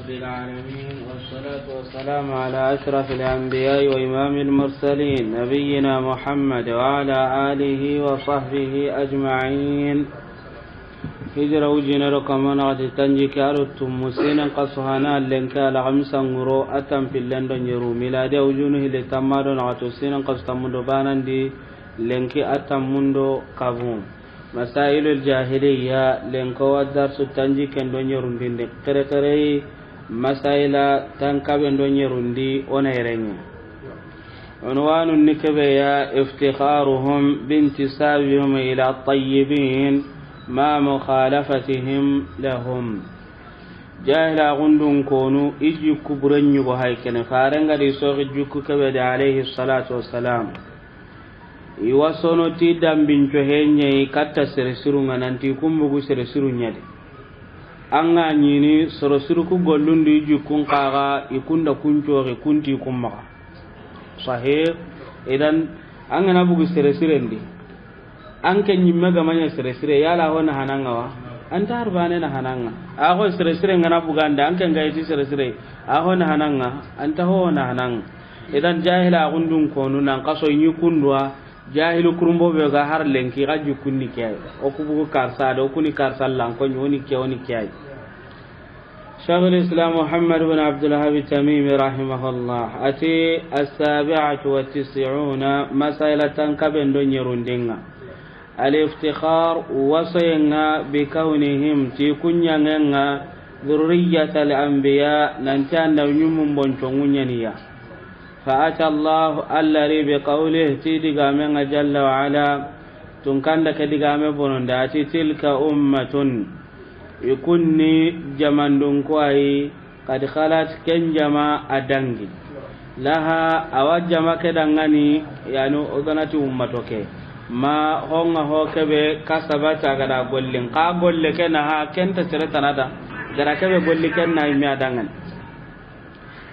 رب العالمين والصلاة والسلام على أشرف الأنبياء وإمام المرسلين نبينا محمد وعلى آله وصحبه أجمعين. هجرة وجينا ركمان غد تنجي كارتم مسين قصهنا لنكا لغمسا غرو أتم في اللندن يرو ميلادي وجونه لتمادون غتوسين قصتمندو بانندي لنكي أتم مندو كابون. مسائل الجاهلية لنكو الدرس تنجي كندون يرندين كركري مسائل تنكبن دون يرندي ونيرين. عنوان النكبية افتخارهم بانتسابهم إلى الطيبين ما مخالفتهم لهم. جاهل غندون كونو إجي كبرن يبهايكن فارنغا دي سوغ جوكو كبد عليه الصلاة والسلام iwasono ti dambinco henye katta seresiru nanti kumbugu seresiru nyade anga nyini seresiru ku gollundi jukun qaga ikunda kuncoore kunti kumma sahih idan anga na bugu seresirendi anke nyimme ga manya seresire yala hona hananga wa anta harbane na hananga ago seresire ngana buganda anke ngaiti seresire ago na hananga anta ho na hananga idan jahila gundun konu nan kaso nyi kundwa jahilu kurumbo be ga har lenki ga jukunni kay o kubu karsa do kuni karsa lan ko nyoni kay Shaykhul Islam Muhammad ibn Abdul Wahhab Tamimi rahimahullah ati as-sabi'atu wa 90 masailatan kabendo nyerundinga al-iftikhar wasayna bi kaunihim ti kunyanga dhurriyyatal anbiya nan tanda nyumum boncho ngunyaniya فأتى الله الذي بقوله تيدغا من جل وعلا تنكند كدغا مبون داتي تلك أمة يكونني جماندون كواي قد خلت كن جما أدنغي لها أوجما كدنغني يعني أذنتي أمتك ما هو كبه كسبت أغدا قولين قا قول لكنها كنت ترتنا دا جرا كبه قول لكنها يمي أدنغن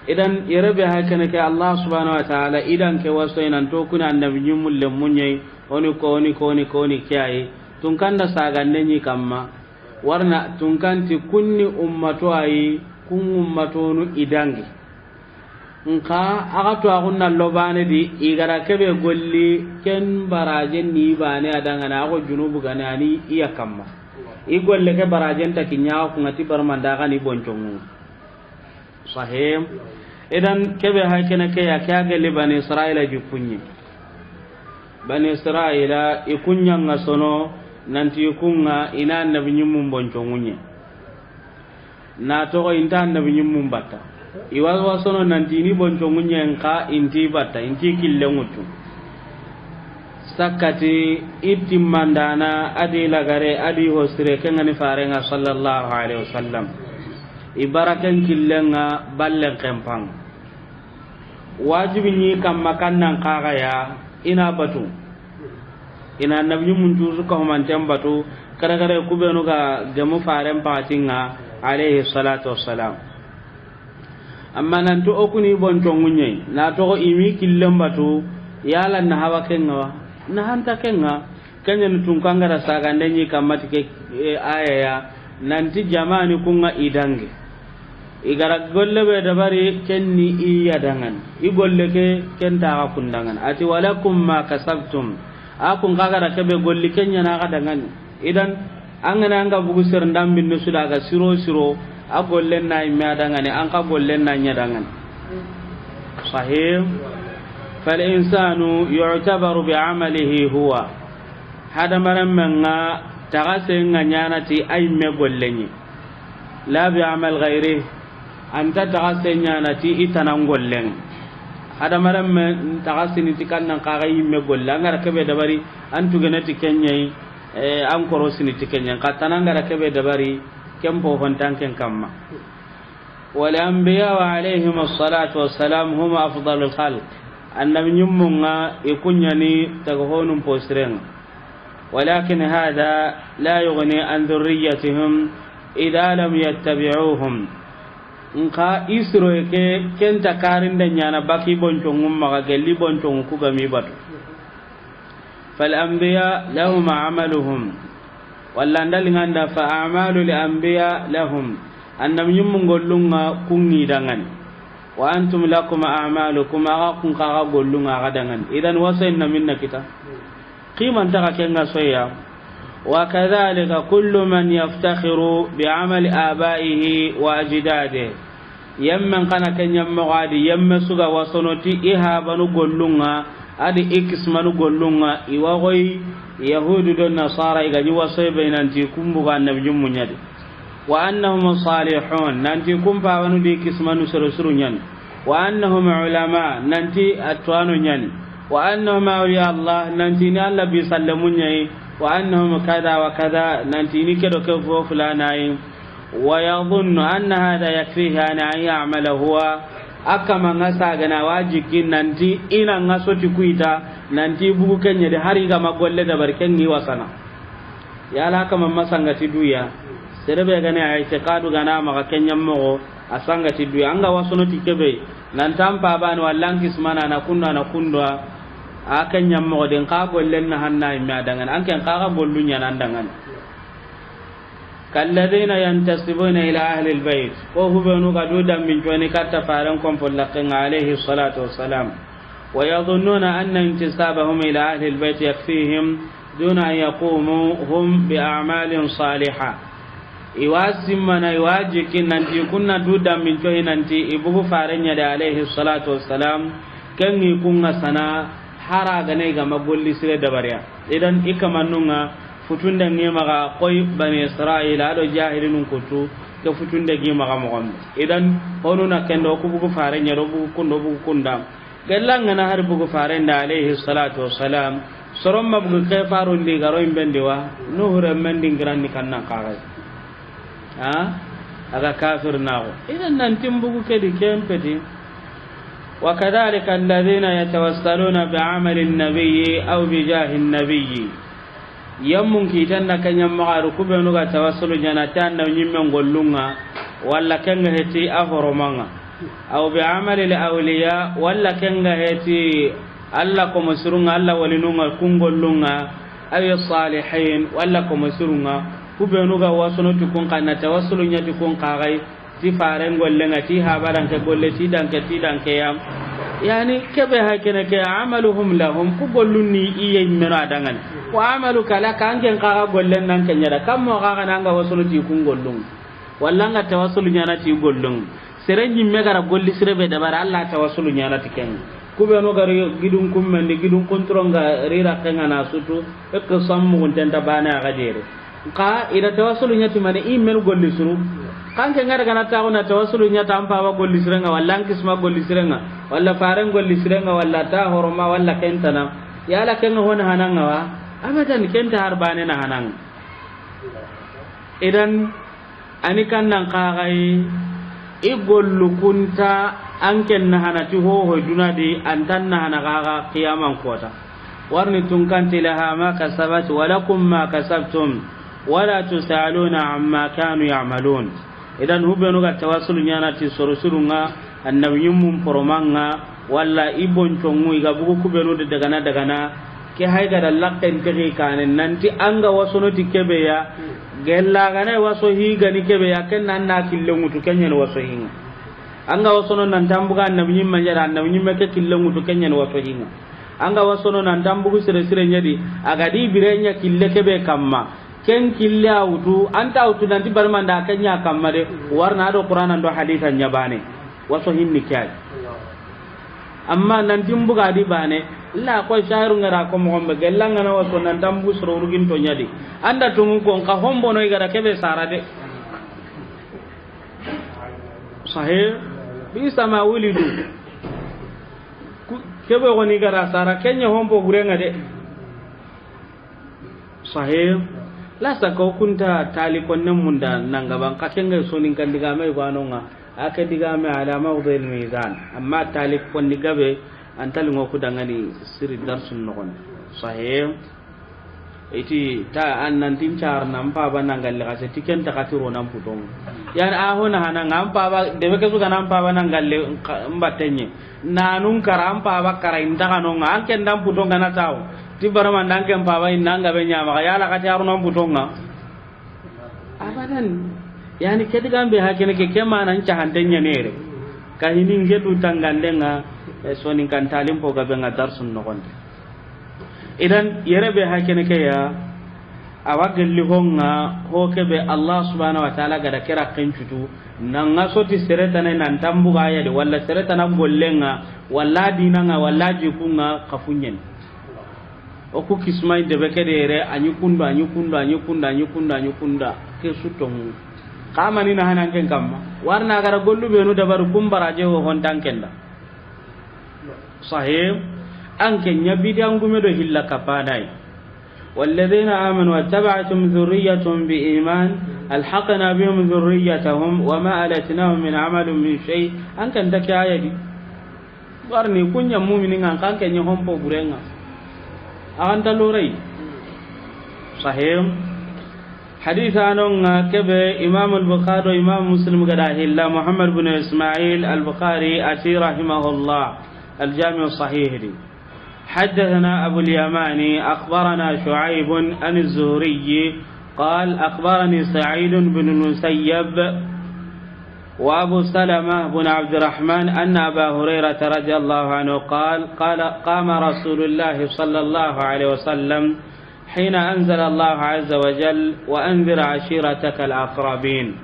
idan yarabe hakana ke Allah subhanahu wa ta'ala idan ke wasoinan to kuna annabiyyin mulle munye oni kiyaye tun kanda sagande ni kamma warna tun kanti kunni ummato ayi kun ummato nu idangi nka aga to agunna lobane di igara kebe golli ken baraje ni bane adanga na go junubu ganani iya kamma igolle ke baraje ta kinya ku ngati barmanda gani boncongu sahih idan kebe hakene ke ya kage le bani israila jukunyi bani israila ikunya ngasono nanti ikunga ina annabi nyum boncongunye na to inta annabi nyum batta iwawa sono nanti ni boncongunye nka inti batta inti killengutu sakati itimandana adi lagare adi hosire kengani farenga sallallahu alaihi wasallam ibarakan killenga ballen kempang wajibi ni kam makannan kaga ya ina batu ina nabi mun juzu ka man tambatu kada kada kubenu ga gamu faren patinga alayhi salatu wassalam amma nan to okuni bon to munye na to imi killen batu yala na hawa kenga na hanta kenga kanya tun kangara saga ndenyi kamatike aya ya nanti jamani kunga idange igara golle be dabari kenni iya dangan igolle ke kenta ga kundangan ati walakum ma kasabtum akun kaga ke be golli kenya na ga dangan idan angana anga bugu ser ndambin no suda ga siro a golle na mi adangane an ka golle na nya dangan sahih fal insanu yu'tabaru bi amalihi huwa hada maran menga tagase nganyana ti ay me gollenyi la bi amal ghairihi anta tagasenya nati itanan gollen ada maram tagasini tikannan kaga yimme golla ngara kebe dabari antu ganati kenyai an korosini tikenya katana ngara kebe dabari kempo hontanken kamma wal anbiya wa alaihim assalatu wassalam hum afdalul khalq annam nyummunga ikunyani tagohonum posren walakin hada la yughni an dhurriyyatihim idha lam yattabi'uhum nka isro ke kenta karin da nyana baki boncongum maga gelli boncongu ku gami batu fal anbiya lahum amaluhum walla ndalinganda fa a'malu li anbiya lahum annam nyum gollunga kungi dangan wa antum lakum a'malukum aga kun kaga gollunga aga dangan idan wasainna minna kita qiman ta kenga soya wa kadhalika kullu man yaftakhiru bi'amali abaihi wa ajdadihi yamman kana kenyam magadi yamma suga wasonoti iha banu gollunga adi ikismanu gollunga iwagoy yahudu don nasara igani wasoy bainanti kumbuga annabiyum munyadi wa annahum salihun nanti kumpa wanu di kismanu surusuru nyan wa annahum ulama nanti atwanu nyan wa annahum awliya allah nanti ni allah bi sallamunya wa annahum kada wa kada nanti ni kedo ke fo fulanai wa yadhunnu anna hada yakfihi an ya'mala huwa akama ngasa gana wajikin nanti ina ngasoti kuita nanti bugu kenya de hari ga magolle da barkengi wasana yala kama masangati duya serebe gane ay tekadu gana maka kenya mo asangati duya anga wasono tikebe nan tampa ban wallan kismana na kundwa akan nyammo den ka gollen na hanna mi adangan an kan ka gollunya nan dangan kalladina yantasibuna ila ahli albayt ko hubenu gadu dam min joni katta faran kon pollakin alayhi salatu wassalam wa yadhunnuna anna intisabahum ila ahli albayt yakfihim duna an yaqumu hum bi a'malin salihah iwasimana iwajikin nanti kunna dudam min joni nanti ibu faranya da alayhi salatu wassalam kan ni kunna sana hara gane ga magolli sire da bariya idan ikamannunga futunda ngema ga koy bani israila do jahilun kutu ke futunda ngema ga mo idan hono na kendo ku bugu fare nyaro bugu kundo bugu kunda gallanga na har bugu fare nda alayhi salatu wassalam sorom mabugu ke faru ndi garo imbende wa nuhura mendi ngranni kanna kaga aga kafir nawo idan nan timbugu ke di kempeti وكذلك الذين يتوسلون بعمل النبي أو بجاه النبي يمون كيتنا كن يمغارو كبنو توسل جناتان نيمن غولونغا ولا كن هتي افرمانغا أو بعمل الأولياء ولا كن هتي الله كمسرونغا الله ولنونغا كونغولونغا أو الصالحين ولا كمسرونغا كبنو واسنو تكون كان توسل نياتي كون قاغي ti faren gollenga ti habaran ke golle ti danke yam yani kebe hakene ke amaluhum lahum ku gollunni iye meno adangan wa amalu kala kangen ka gollen nan kenya da kammo ka nan ga wasulu ti kun gollung wallanga tawassulu nyana ti gollung serenji megara golli sirebe da bara Allah tawassulu nyana ti ken ku be no gari gidun kummendi gidun kontronga rira kenga na sutu e ko sammu gunta bana ga jere ka ida tawassulu nyati mane imel golli suru kanke ngara kana tawo na tawassulu nya tampa wa golli sirenga walla kisma golli sirenga walla faren golli sirenga walla ta horoma walla kentana yala kenga hona hananga wa abadan kenta harbane na hananga idan ani kannan kagai igollu kunta anken na hanati ho ho dunadi antan na hanaga qiyaman kota warni tunkanti laha ma kasabat wa lakum ma kasabtum wala tusaluna amma kanu ya'malun idan hubenu ga tawassul nyana ti sorosurunga annabiyum mum poromanga walla ibon tongu iga bugu kubenu de daga na ke hayga da lakken te kanen nanti anga wasono tikebe ya gella gana waso higa ni kebe ya ken nan na killengu to kenyen waso hinga anga wasono nan tambuga annabiyum manjara annabiyum ke killengu to kenyen waso hinga anga wasono nan tambugu sire nyadi agadi birenya kille kebe kamma ken killa wutu anta wutu nanti barmanda kenya kamare warna do qur'anan do hadithan nyabane waso hinni kyai amma nanti mbuga di bane la ko shairu ngara ko mo gombe gelanga na waso nan tambu soro rugin to nyadi anda tungu ko ka hombo no igara kebe sarade sahih bi sama wulidu kebe woni gara sara kenya hombo gurenga de sahih la sako kunta tali konne munda nanga ban ka kenga sonin kan diga mai gwanonga aka diga mai ala mawdil mizan amma tali konni gabe antal ngoku dangani siri darsun nokon sahih iti ta annan tincar nam pa bananga le kase tiken ta katiro nam putong yan a hona hanan am pa ba de be kesu kanam pa bananga le mbatenye nanun karam pa ba kara inda kanonga an ken dam putong kana taw ti barama ndanke mpaba inanga be nyama yala ka taru non butonga abadan yani kedigambe hakene ke kema nan ca handenya nere kahini ngedu tangandenga sonin kan talim po gabe nga darsun no gonde idan yerebe hakene ke ya awagelli honga hokebe Allah subhanahu wa ta'ala gada kira kencutu nanga soti seretana nan tambuga ya de walla seretana gollenga walla dinanga walla jikunga kafunyen o ku kismai de bekedere anyukunda ke sutong kama ni na hanan ken kamma warna gara gollu be no dabar kumbaraje ho hontan kenda sahih anke nyabidi angume do hilla kapanai والذين آمنوا واتبعتم ذريتهم بإيمان الحقنا بهم ذريتهم وما ألتناهم من عمل من شيء أنك أنتك آيدي warni kunya mu'minin kan kenya hompo burenga akan talurei sahih hadith anong kebe Imam al-Bukhari Imam Muslim gada hilla Muhammad bin Ismail al-Bukhari ati rahimahullah al-Jami' as-Sahih di حدثنا أبو اليماني أخبرنا شعيب عن الزهري قال أخبرني سعيد بن المسيب وأبو سلمة بن عبد الرحمن أن أبا هريرة رضي الله عنه قال قام رسول الله صلى الله عليه وسلم حين أنزل الله عز وجل وأنذر عشيرتك الأقربين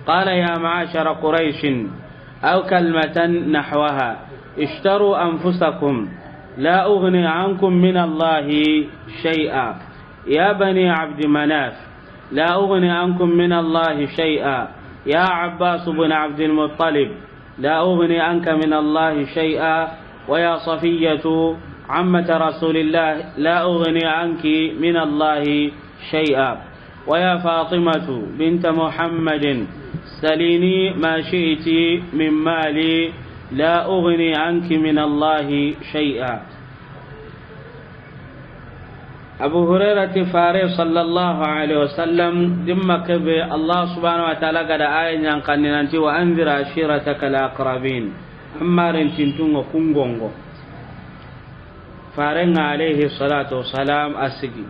قال يا معاشر قريش أو كلمة نحوها اشتروا أنفسكم لا أغني عنكم من الله شيئا يا بني عبد مناف لا أغني عنكم من الله شيئا يا عباس بن عبد المطلب لا أغني عنك من الله شيئا ويا صفية عمة رسول الله لا أغني عنك من الله شيئا ويا فاطمة بنت محمد سليني ما شئت من مالي لا أغني عنك من الله شيئا أبو هريرة فاري صلى الله عليه وسلم دمك الله سبحانه وتعالى قد آية ينقننتي وأنذر عشيرتك الأقربين أمار تنتون وكونغونغو فارن عليه الصلاة والسلام أسجي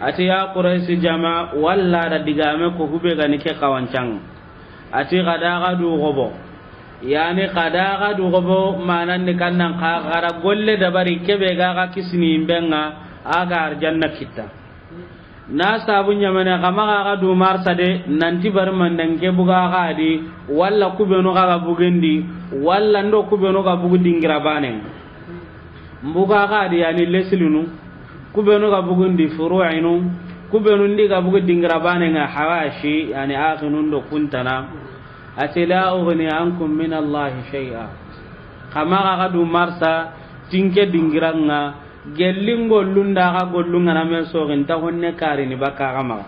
أتي يا قريش جماعة ولا ردقامك هبغنك قوانشان أتي غداغدو غبو yani qadaga du gobo manan ni kannan qagara golle dabari kebe gaga kisni imbenga aga arjanna kita na sabunya mana kama gaga du marsade nanti bar mandan ke buga gadi walla kubeno gaga bugendi walla ndo kubeno ga bugu dingira banen mbuga gadi yani leslinu kubeno ga bugundi furu'inu kubeno ndi ga bugu dingira banen hawashi yani akhinu ndo kuntana ati la ughni ankum min Allah shay'a kama ga du marsa tinke dingiranga gellingo lunda ga gollunga na men so genta honne kari ni baka gama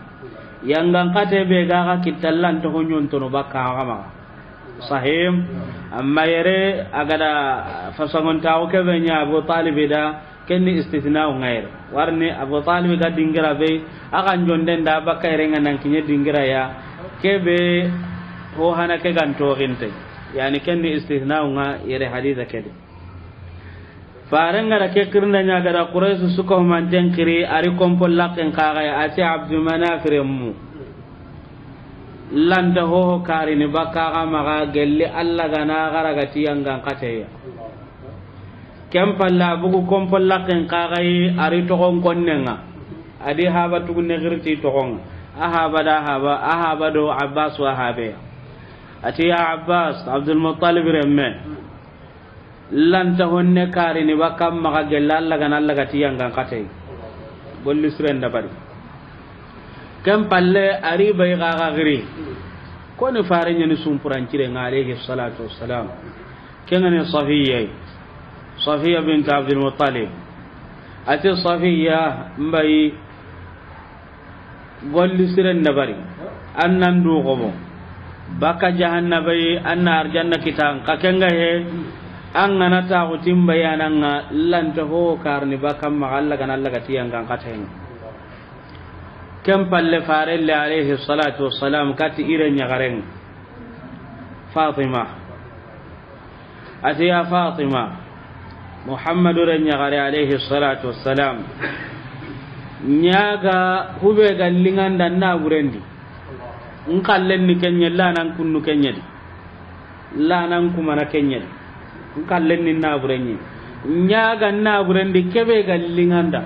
yangan kate be ga kitallan to honyon to no baka gama sahim amma yere agada fasangon tawo ke benya Abu Talib da kenni istithna ngair warni Abu Talib ga dingira be akan jonden da baka renga nan kinye dingira ya kebe ho hana ke ganto ginte yani kenni istithna nga yere haditha kede faranga da ke kirna nya gara quraish suko man tenkiri ari kompol lakken kaga ya ati abdu manafir mu landa ho kari ni baka ga maga gelle alla gana gara gati yanga kateya kem palla bugu kompol lakken kaga ari to gon konnenga adi haba tugunne girti to gon ahaba do abbas wa habe ati ya abbas abdul muttalib remme lan ta honne kari ni bakam maga gelalla gan alla gati yanga katay golli surenda bari kam palle ari bay gaga giri ko ne fare nyani sumpuran cire alayhi salatu wassalam kenane safiya bint abdul muttalib ati safiya mbay golli surenda bari annan du gobo baka jahannabai anna arjanna kitan kakenga he an ngana ta utim bayananga lanta ho karni baka magalla kan Allah gati yang katen kam palle farelle alayhi salatu wassalam kati irenya garen Fatima atiya Fatima Muhammadu renya gare alayhi salatu wassalam nyaga hube gallingan dan na gurendi nkallen ni kenya la nan kunnu kenya di la nan kuma na kenya di nkallen ni na burenyi nyaga na burendi kebe gallinganda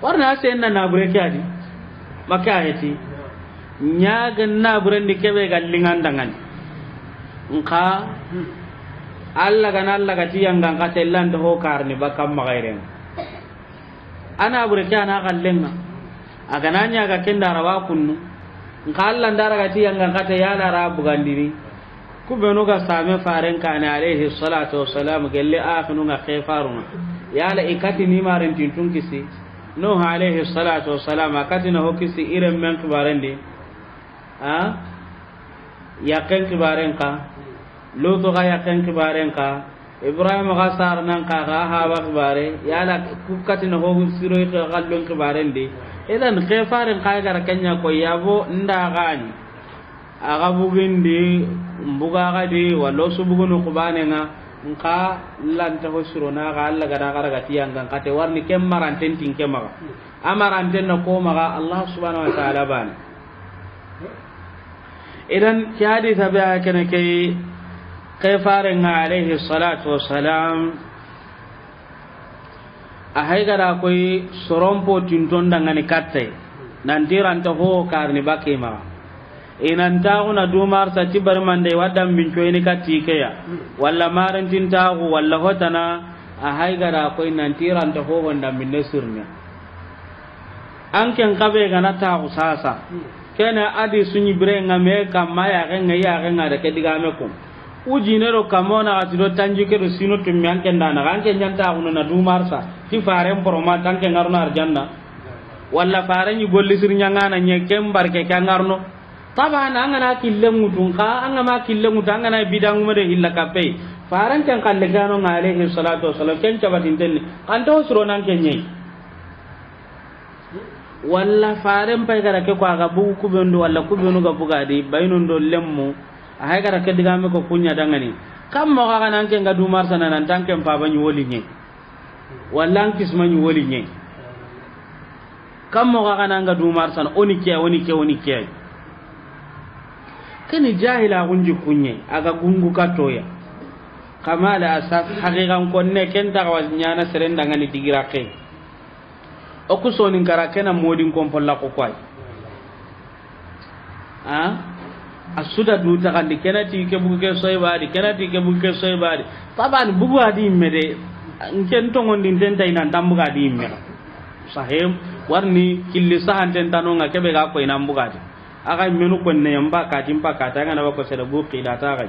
warna sai na bureki adi maka heti nyaga na burendi kebe gallinganda ngani nka alla ga tiyanga ngatellan do karni bakam magairen ana bureki ana gallenga aga nanya ga kenda rawa kunnu nka alla ndara ga tiyanga ngate yala rabu gandiri kubenu ga same faren kana alaihi salatu wassalam gelle akhinu ga khifaruna yala ikati ni marin tintun kisi no alaihi salatu wassalam akati na hokisi iren men kibarende yaken kibaren ka lutu ga yaken kibaren ka ibrahim ga sarnan ka ga hawa kibare yala kukati na hogu siro ka gallon kibarende idan khifaren ka ga kanya ko yabo nda gani aga bugindi mbuga ga di wallo subugunu kubane nga nka lanta hosiro na ga alla ga daga ga tiyanga kate warni kem maranten tin kemaga amaranten na ko maga allah subhanahu wa ta'ala ban idan ki hadisa ba kana kai fare nga alaihi salatu wassalam a haigara koy sorompo tinton dangani katte nan diranta ho karni bakema inan tauna dumar sa tibar mande wadam binco ini katike ya walla marantin tagu walla hotana a haigara ko inan tiran ta ho wanda minne surnya an ken kabe gana tagu sasa kena adi sunyi brenga me kamma ya genga da kediga me ko ujinero kamona atido tanjike do sino tummi an ken dana an ken nyanta uno na dumar sa ti faren poroma tanke ngarno arjanna walla faren yi golli sirnya ngana nye kembarke kangarno taban angana killemu tunka angama killemu tangana bidang mede hilla kape faran kan kalle gano alaihi salatu wasallam ken cabatin tenni kan to suro nan kenye walla faran pay gara ke ko aga bu ku bendo walla ku bendo ga bugadi baynon do lemmu ay gara ke diga me ko kunya dangani kam mo ga nan ken ga du mar sana nan tanken pa banyu woli nye walla kisma nyu woli nye kam mo ga nan ga du mar sana oni ke kani jahila gunji kunye aga gungu katoya kamala asaf haqiqan konne ken ta waznya na serenda ngani digirake o ku sonin karakena modin kon polla ko kwai asuda du ta kan dikenati ke buke soybadi kenati ke buke soybadi taban bugu adi mede nken to ngondin tenta ina tambuga di me sahem warni killi sahan tenta no ngakebe ga ko ina mbugadi aga menu ko ne yamba ka timpa ka ta ngana ko sera buqi da ta ga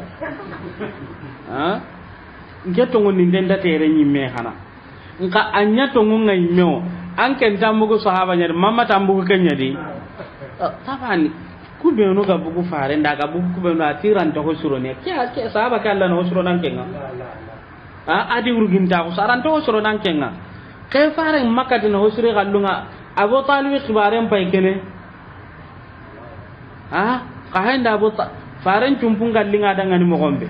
ngeto ngoni ndenda tere nyimme hana nka anya to ngunga imeo an ken tambugo sahaba nyar mamma tambugo kenya di tabani ku be no ga bugu fare ndaga bugu ku be no atiran to ko suro ne kya ke sahaba kala no suro nan kenga adi urgin ta ko saran to suro nan kenga kay fare makka dina ho suro gallunga abu talib khibaren pay kene ka handa faran cumpung gallinga dangani mo gombe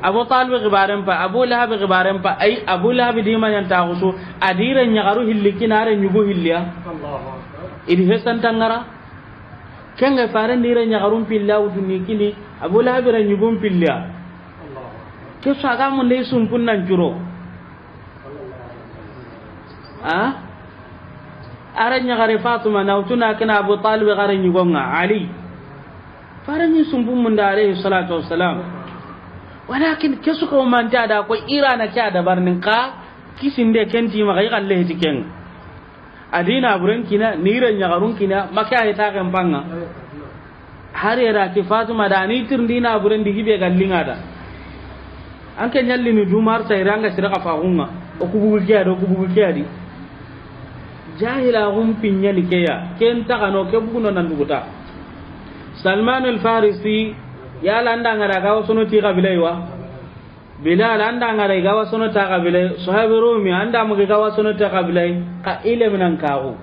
abu talib gibaren pa abu lahab gibaren pa ay abu lahab di man yanta gusu adire nyagaru hillikinare nyugo hilliya idi hesan tangara kenga faran dire nyagarum pilla uduni kini abu lahab ra nyugum pilla ke saga mun dai sumpun nan juro ara nyagare fatuma nawtuna kana abu talib gare nyugonga ali farani sumbun mun da alaihi salatu wassalam walakin kesu ko man ta da ko irana kya da barnin ka kisinde kenti ma ga galle tiken adina buren kina niran ya garun kina maka ay ta kan panga har yara ki fatuma da ni tirndina buren digibe gallinga da an kan yalli ni dumar sai ranga sira ka faunga o kubu kiya di jahila hum pinya ni keya ken ta kano ke buguno nan duguta Salman al-Farisi ya landa ngara gawa sono ti kabilai wa Bilal anda ngara gawa sono ta kabilai sahabi Rumi anda mu gawa sono ta kabilai ka ile minan kawo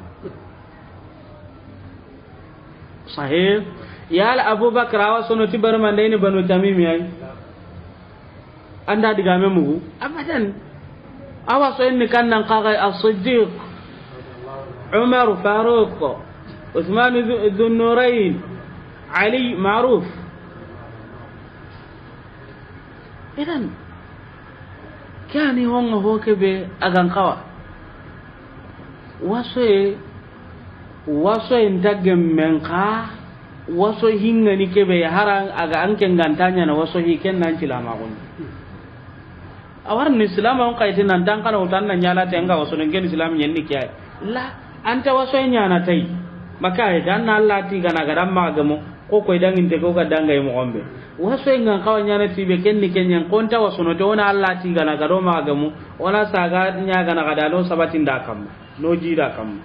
sahih ya Abu Bakar awa sono ti barman dai ni banu Tamim yayi anda diga memu abadan awa so inni kannan qaga as-Siddiq Umar Faruq Uthman dhun Nurayn علي معروف. إذن كان هو كبه أغان قوى waso intagem menka waso hinga ni kebe haran aga anke ngantanya na waso hiken nan cilama gon awar ni islam on kayti nan dan kana utan nan nyala tenga waso ngen islam nyen ni kiyai la anta waso nyana tai maka e dan Allah ti gana garam magamo ko koy dangin te ko ga dangay mo gombe waso ngan kawa nyana ti be ken ni kenyan konta waso no to ona Allah ti gana garo magamo ona saga nya gana gadalo sabatin da kam no jira kam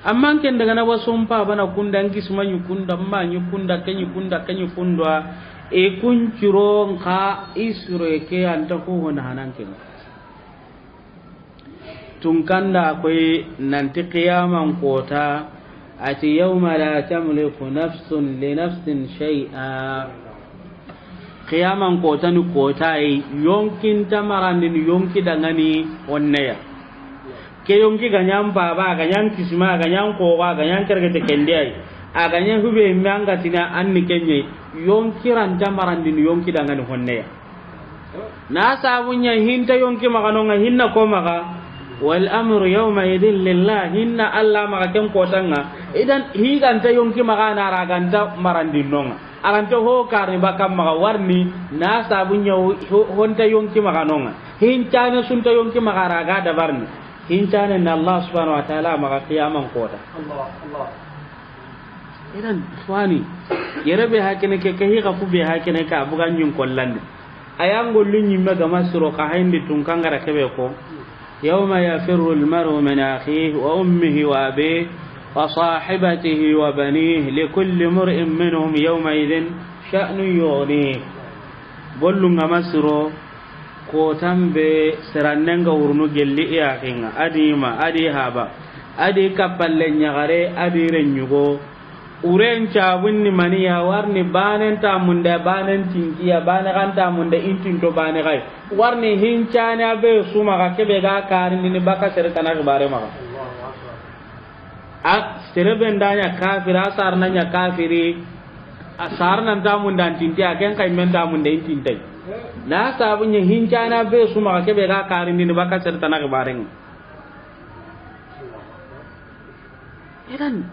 amma ken daga na wasu mpa bana kunda ngi suma nyukunda ma nyukunda kenyu kundwa e kunchiro nka isro ke anta ko hona hananken tunkanda koy nanti qiyaman kota ati yawma la tamliku nafsun li nafsin shay'a qiyaman kota ni kota yonkin tamarandin yonki dangani onneya ke yonki ganyam baba ganyam kisma ganyam kowa ganyam kergete kendai aganya hube manga tina anni kenye yonki ranta marandin yonki dangani honne na sabunya hinta yonki magano nga hinna ko maga wal amru yawma idin lillah hinna alla maga ken kotanga idan higanta yonki magana raganta marandin nonga arante ho karni bakam maga warni na sabunya honta yonki magano nga hinta sunta yonki magara ga da barni hincane na Allah subhanahu wa ta'ala maka qiyaman kota Allah idan fani yerebe hakene ke hi ka fu be hakene ka bugan nyun kollande ayango lunyi mega masro ka hayndi tun kangara kebe ko yawma yafirru almaru min akhihi wa ummihi wa abihi wa sahibatihi wa banihi likulli mar'in minhum yawma idhin sha'nu yughni bollu ngamasro ko tambe serannenga urnu gelli ya kinga adima adi haba adi kapalle nyagare adi renyugo uren cabunni maniya warni banen ta munda banen tinkiya banen kanta munda intinto bane kai warni hincane abe suma ka kebe ga karin ni baka ser kana bare maka ak sereben danya kafira sarnanya kafiri asarnan ta munda tintiya ken kai men ta munda intintai la sabunya hincana be suma ke be ga karin ni baka serta na bareng idan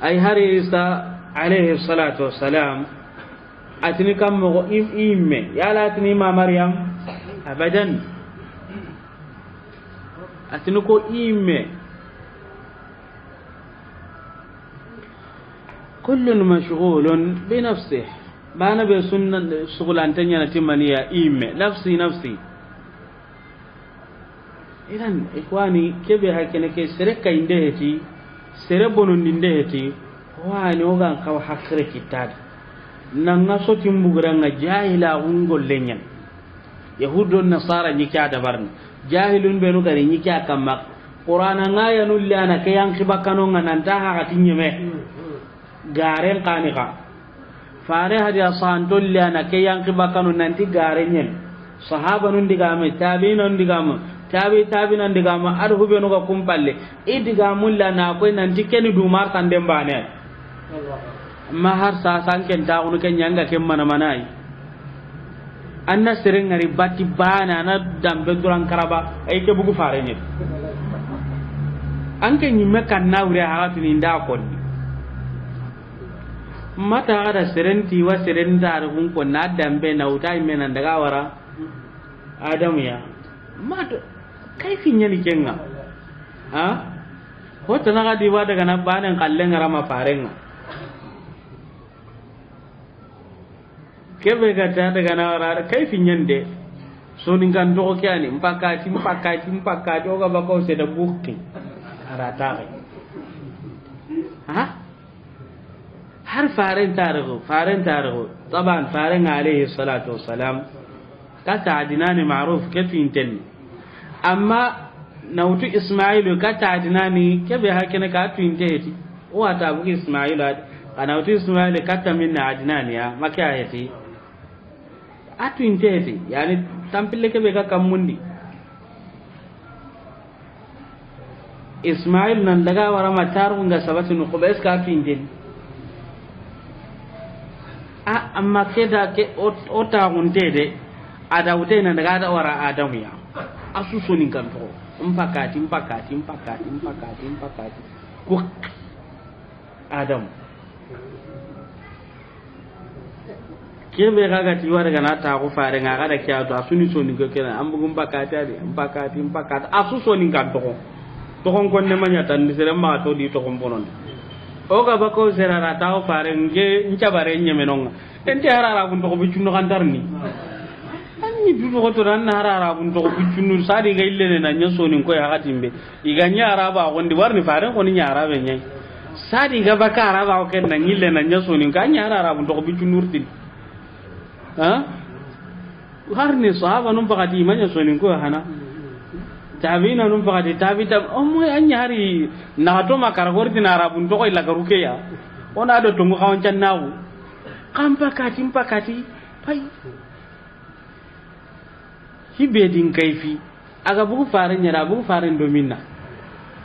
ay hari isa alayhi salatu wassalam atini kam mo imme yala atini ma maryam abadan atini ko imme kullun mashghulun bi nafsihi bana be sunna sugulantanya na timaniya imme nafsi idan ikwani kebe hakene ke sereka inde heti sere bonun inde heti wani ogan kaw hakre kitad nan ngaso timbuguranga jahila ungol lenyen yahudun nasara nyika da barni jahilun benu gari nyika kamma qur'ana ngaya nullana ke yang kibakano ngananta ha katinyeme garen qanika fare hadiya santolli ana ke yanki bakanu nanti garenyen sahaba nun digame tabi'in nun digame tabi'in nun digame ar hube no ga kumpalle idigamu la na ko nanti keni du mar tan dembane ma har sa sanken ta unu ken nyanga ken mana manai anna sereng ngari batti bana na dambe duran karaba ay ke bugu fare nyen anke nyimme kan nawre ha tuni nda ko mata ada serenti wa serenta arun ko na dambe na utai menan daga wara adam ya mata kaifin yani kenga ha hota na gadi wa daga na banan kallen rama farenga kebe ga ta daga na wara kaifin yande so nin kan to kyani mpaka to ga ba ko se da bukki arata ha har faren tarihu taban faren alayhi salatu wassalam ka ta'dinani ma'ruf kafin tan amma nautu ismailu ka ta'dinani ke be hakene ka tuinteti o ata bu ismailu ana nautu ismailu ka ta minna adinani ya maka yati atuinteti yani tampille ke be ka kamundi ismail nan daga wara matar unga sabati no ko bes ka tuinteti amma keda ke o ta hunde de ada utena daga da wara adamu ya asuso nin kan to mpakati ko adam kebe gaga ti wara gana ta ko fare nga kada kya to asuni so nin ko kenan am bugum pakati asuso nin kan to kon ne manya tan ni sere ma to di to kon bonon o ga bako serara ta ko fare nge ncabare nyemenonga ente harara bun to ko bicuno kan darni ni du ko to ran harara bun to ko bicuno sadi ga ille na nyaso nin ko ya gatimbe iganya araba ko ndi warni fare ko ni nyara be nyai sadi ga baka araba ko ken na ngille na nyaso nin ka nyara araba bun to ko bicuno urtin ha harni sahaba num pakati manya so nin ko hana tabina num pakati tabita o mo anyari na to makar gorti na arabun to ko ila garuke ya ona do to ngo kawan cannawu kampa kati pai hibe din kaifi aga bugu faran yara bugu faran dominna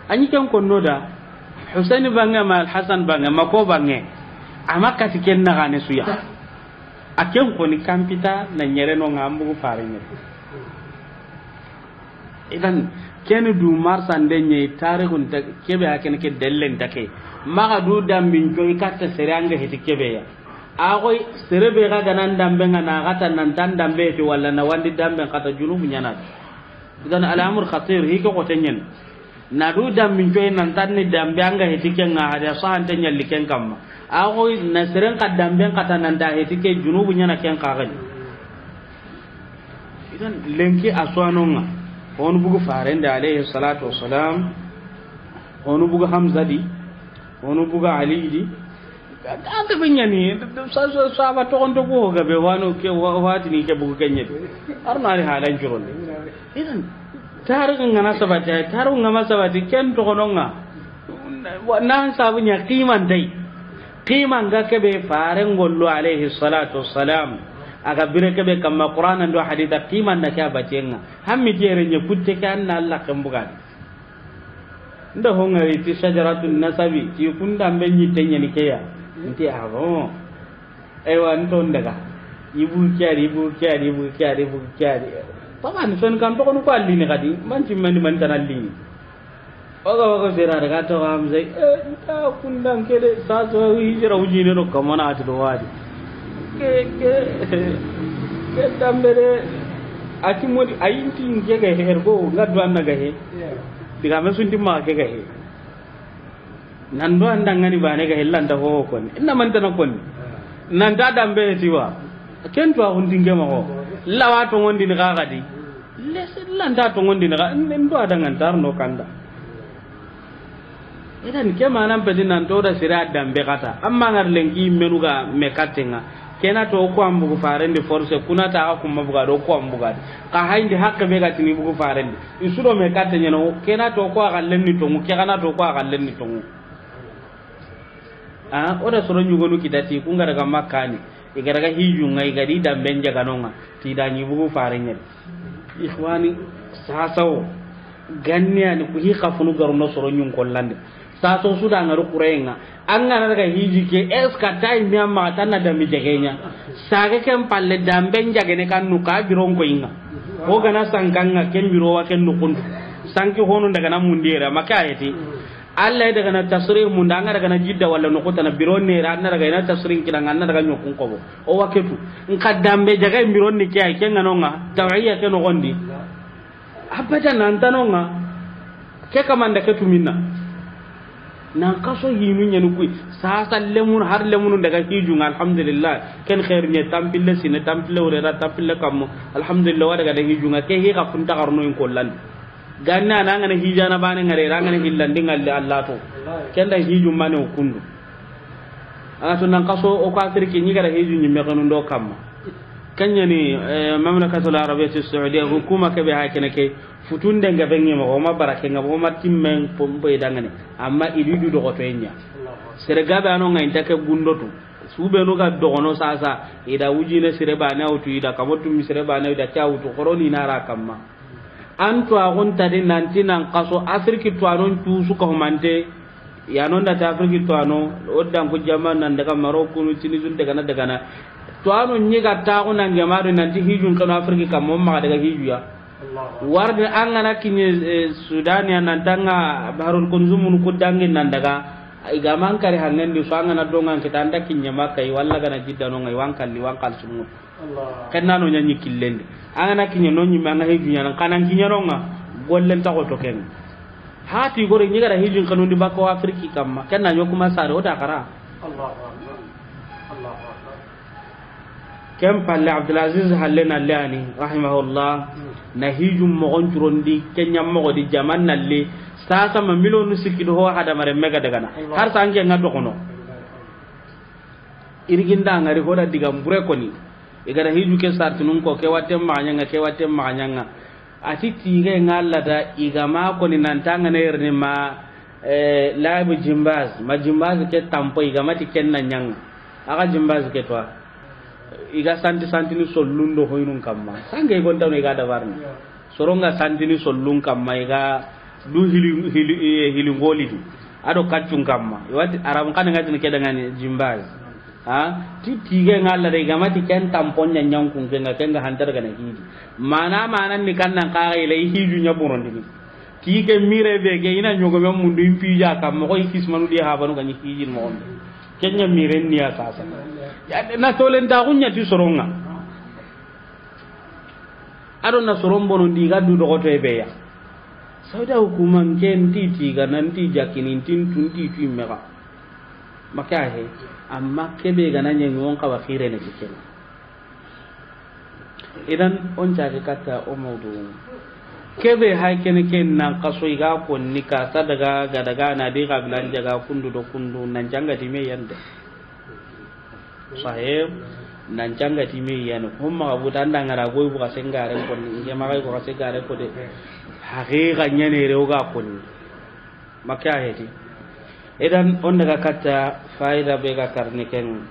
anyi kan konno da husaini banga mal hasan banga mako bange amaka tiken na gane suya aken ko ni kampita na nyere no ngambu faran yara idan ken du marsan de nye tarihun ta kebe haken ke dellen take maga du dambin joy katta seranga hiti kebe ya agoy serebe ga ganan dambe ngana gata nan tan dambe ti walla na wandi dambe kata junubu nyana idan al-amr khatir hiko ko tenyen na du dambin joy nan tan ni dambe anga hiti ken nga hada sahan tenyen liken kamma agoy na seren ka dambe kata nan da hiti ke junubu nyana ken kaga idan lenki aswanonga onu bugu farende alayhi salatu wassalam onu bugu hamza di onu bugu ali di anta benyani sa ba to onto go ga be wano ke wati ni ke bugu kenye arna ari halan juron idan tarin ngana sabata tarin ngama sabati ken to gononga nan sabunya qiman dai qiman ga ke be faren gollo alayhi salatu wassalam aga bire ke be kamma qur'an ndo haditha qiman na ka bacenga hammi jere nye putte kan na Allah kan bugan ndo hongari ti shajaratun nasabi ti kunda benyi tenya ni keya nti avo ewa nto ndaga ibu kyari paman son kan to ko ko alli ni kadi man ci man tan alli oga sera daga to am zai ta kunda kede sa so hijra ujine no kamana ati do wadi ke tambere ati modi ayinti ngege hergo ngadwa naga he diga mesundi ma ke ga he nan do andangani bane ga hellanda ho kon inna man tan kon nan da dambe tiwa ken to hundi ngema ho lawa to ngondi ni ga gadi les landa to ngondi ni ga ndo adangan tarno kanda idan ke manan pedin nan to da sira dambe kata amma ngar lengi menuga mekatenga kena to ko ambugo farende force kuna ta ko mabuga do ko ambuga ka hainde hakka be gatini bugo farende isudo me katenya no kena to ko gallen ni to mu ke kana to ko gallen ni to mu oda soro nyugo nu kitati ku ngara ga makani igara ga hiju ngai gadi dambe njaga nonga ti da nyi bugo farende ikhwani sasaw gannya ni ku hi khafunu garuno soro nyung kollande saso suda ngaru kurenga angana daga hiji ke eska tay mi amma tanna dambi jegenya sage kem palle dambe njagene kan nu ka biron ko inga o gana sanganga ken biro wa ken nu kundu sanki hono daga na mundira makayeti alla daga na tasrih mundanga daga na jidda wala no kota na biron ne ran daga na tasrih kilanga na daga nyokun ko o waketu nka dambe jaga biron ni kay ken nanonga tawiya ken no gondi abata nan tanonga ke kamanda ke tuminna nan kaso yinu nyanu kuy sa lemun har lemun daga hiju alhamdulillah ken khair nye tampille sine tampille urera tampille kam alhamdulillah wadaga da hiju ke hi ka funta garno en kollan ganna nan ngane hijana bane ngare rangane hillandi ngalle allah to ken da hiju mane kundu ato nan kaso o ka tirki nyi gara hiju nyi me kanu ndo kam kanya ni mamlakatul arabiyyah as-saudiya hukuma ke be hakene ke futunde nga bengi mo ma barake nga mo timmen pombo idangane amma ididu do goto enya serega ba no nga ke gundotu sube no ga dogono sasa ida wujine sereba na utu ida kamotu mi sereba na ida chawutu koroni nara kamma anto agon tadi nanti nan kaso afriki to anon tu su ko mante ya non da ta afriki to ano oddan ko jama'an nan daga maroko no tinizun daga na to anu nyiga ta ko nan jamaru nan ti hijun kan afrika kam mo ma daga hijuya warde an ngana kinye sudan ya nan tanga barul kunzumun ku dangin nan daga iga man kare hannen di so an ngana dongan kita anda kinye makai walla kana jidda no ngai wankal sumu Allah kenna no nyanyi killendi an ngana kinye no nyi manga hijuya nan kanan kinye no nga gollen ta ko to ken hati gore nyiga da hijun kanu di bako afriki kamma kenna nyokuma sare o da kara Allah كم قال عبد العزيز حلنا اللاني رحمه الله نهيجم مغن جروندي كنيا مغدي جمان نالي ساسا مليون سكيد هو هذا مرة مega دغنا har sange ngado kono irginda ngari hoda diga mbure koni igara hiju ke sartunun ko ke watem maanyanga ati tige ngalla da igama koni nantanga ne yerne ma laibu jimbaz ma jimbaz ke tampo igama ti kenna nyanga aga jimbaz ke to iga santi ni sollundo hoynun kamma sange gonta no iga da warni soronga santi ni sollun kamma iga du hili ngoli du ado kaccun kamma wati aram kan ngati ne kedangani jimbaz ha tige ngalla de gamati ken tampon nyanyang kun kenga hantar kana hiji mana ni kannan ka ile hiju nyaburon dini tige mire be ge ina nyogo mem mundu impija kamma ko ikismanu di habanu ganyi hiji mo on kenya mire ni asasa ya na tolen da gunya ti soronga ado na sorombo no diga du do goto ebe ya sauda hukuman ken titi ga nan ti jakinin tin tun ti tu mega maka he amma kebe ga nan yen won ka wa khire ne kiken idan on ta ga kata o mawdu kebe hay ken nan kaso iga ko nika sadaga ga daga na de ga bilan jaga kundu do kundu nan janga di me yande sahib nan janga ti me yan homma abu tanda ngara goy bu ka sengare ko ni ma ko ka sengare ko de haqiqa nyane rewga ko ni makya heti idan on daga katta faida be ga karni ken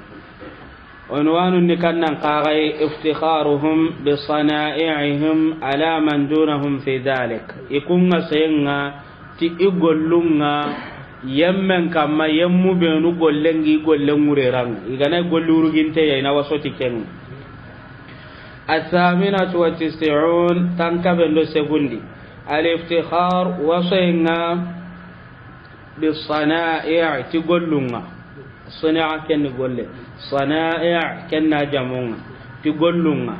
unwanu ni kannan qagai iftikharuhum bi sanaa'ihim ala man dunahum fi dhalik ikunga sayenga ti igollunga yemmen kamma yemmu benu gollengi gollengureran igana golluru ginte yayna wasoti ken athaminatu wa tis'un tankabendo segundi al-iftikhar wasayna bi sanaa'i ti gollunga sanaa ken golle sanaa'i ken najamunga ti gollunga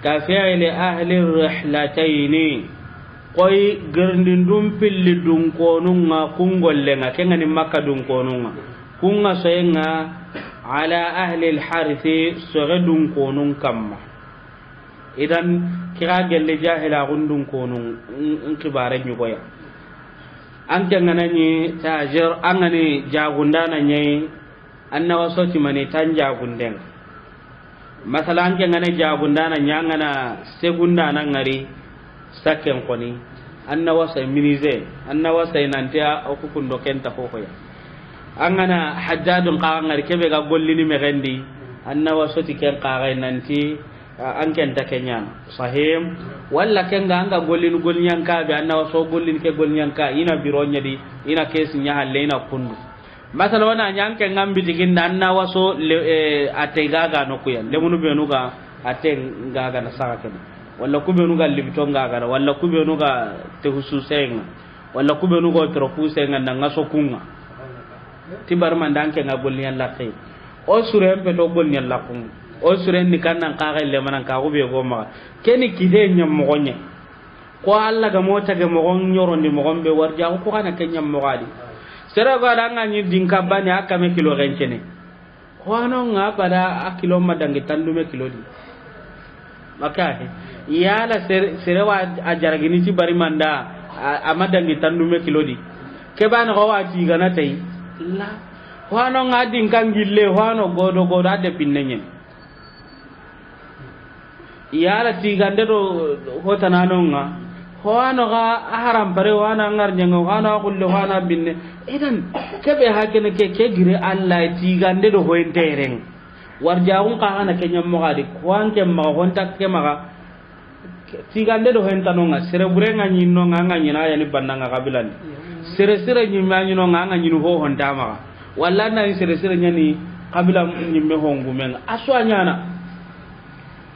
ka fi'li ahli ar-rihlatayn koy gerndindum pilli dun konunga kungollenga kengani makka dun konunga kunga soyenga ala ahli alharthi soredun konun kamma idan kira gelle jahila gundun konun nkibare nyugoya an kengana ni tajir angani jagundana nyai anna wasoti mani tan jagunden masalan kengana jagundana nyangana segundana ngari sakken koni anna wasa minize anna wasa nantia o kundo kenta ko ya angana hajjadun qaangar kebe ga gollini me gandi anna waso tiken qaagai nanti an kenta kenya sahim walla kenga anga gollini golnyan ka be anna waso gollini ke golnyan ka ina bironya di ina kesi nya halle ina kundu masala wana nyanke ngambi dikin anna waso atega ga no kuya lemunu be nuga atenga ga na saka walla kubenu ga libtonga gara walla kubenu ga te hususenga walla kubenu go trofusenga nanga sokunga tibar mandanke nga golniyan laqi o sure pe to golniyan laqum o sure ni kannan ka ga le manan ka go be go ma keni kide nyam mo gonye ko alla ga mota ga mo gon nyorondi mo gombe warja ko kana kenyam mo gadi sera ga danga ni dinka bani aka me kilo rencene ko ano nga pada akilo madangi tandume kilo di maka yala serewa ajaragini ci bari manda amadangi tandume kilodi kebana ko wati gana tay la hoano ngadi kangille hoano godo ade pinnenyen yala tigande do hotanano nga hoano ga haram bare wana ngar nyengo hoano kullu hoano binne idan kebe hakene ke gire alla tigande do hoentereng warjaun ka ana kenya mo gadi kwanke ma honta ke maga tigande do hentano nga sere burenga nyinno nga nyina yani bannanga kabilani sere nyimma nyino nga nyinu ho honta maga walla na sere nyani kabila nyimme hongu men aswa nyana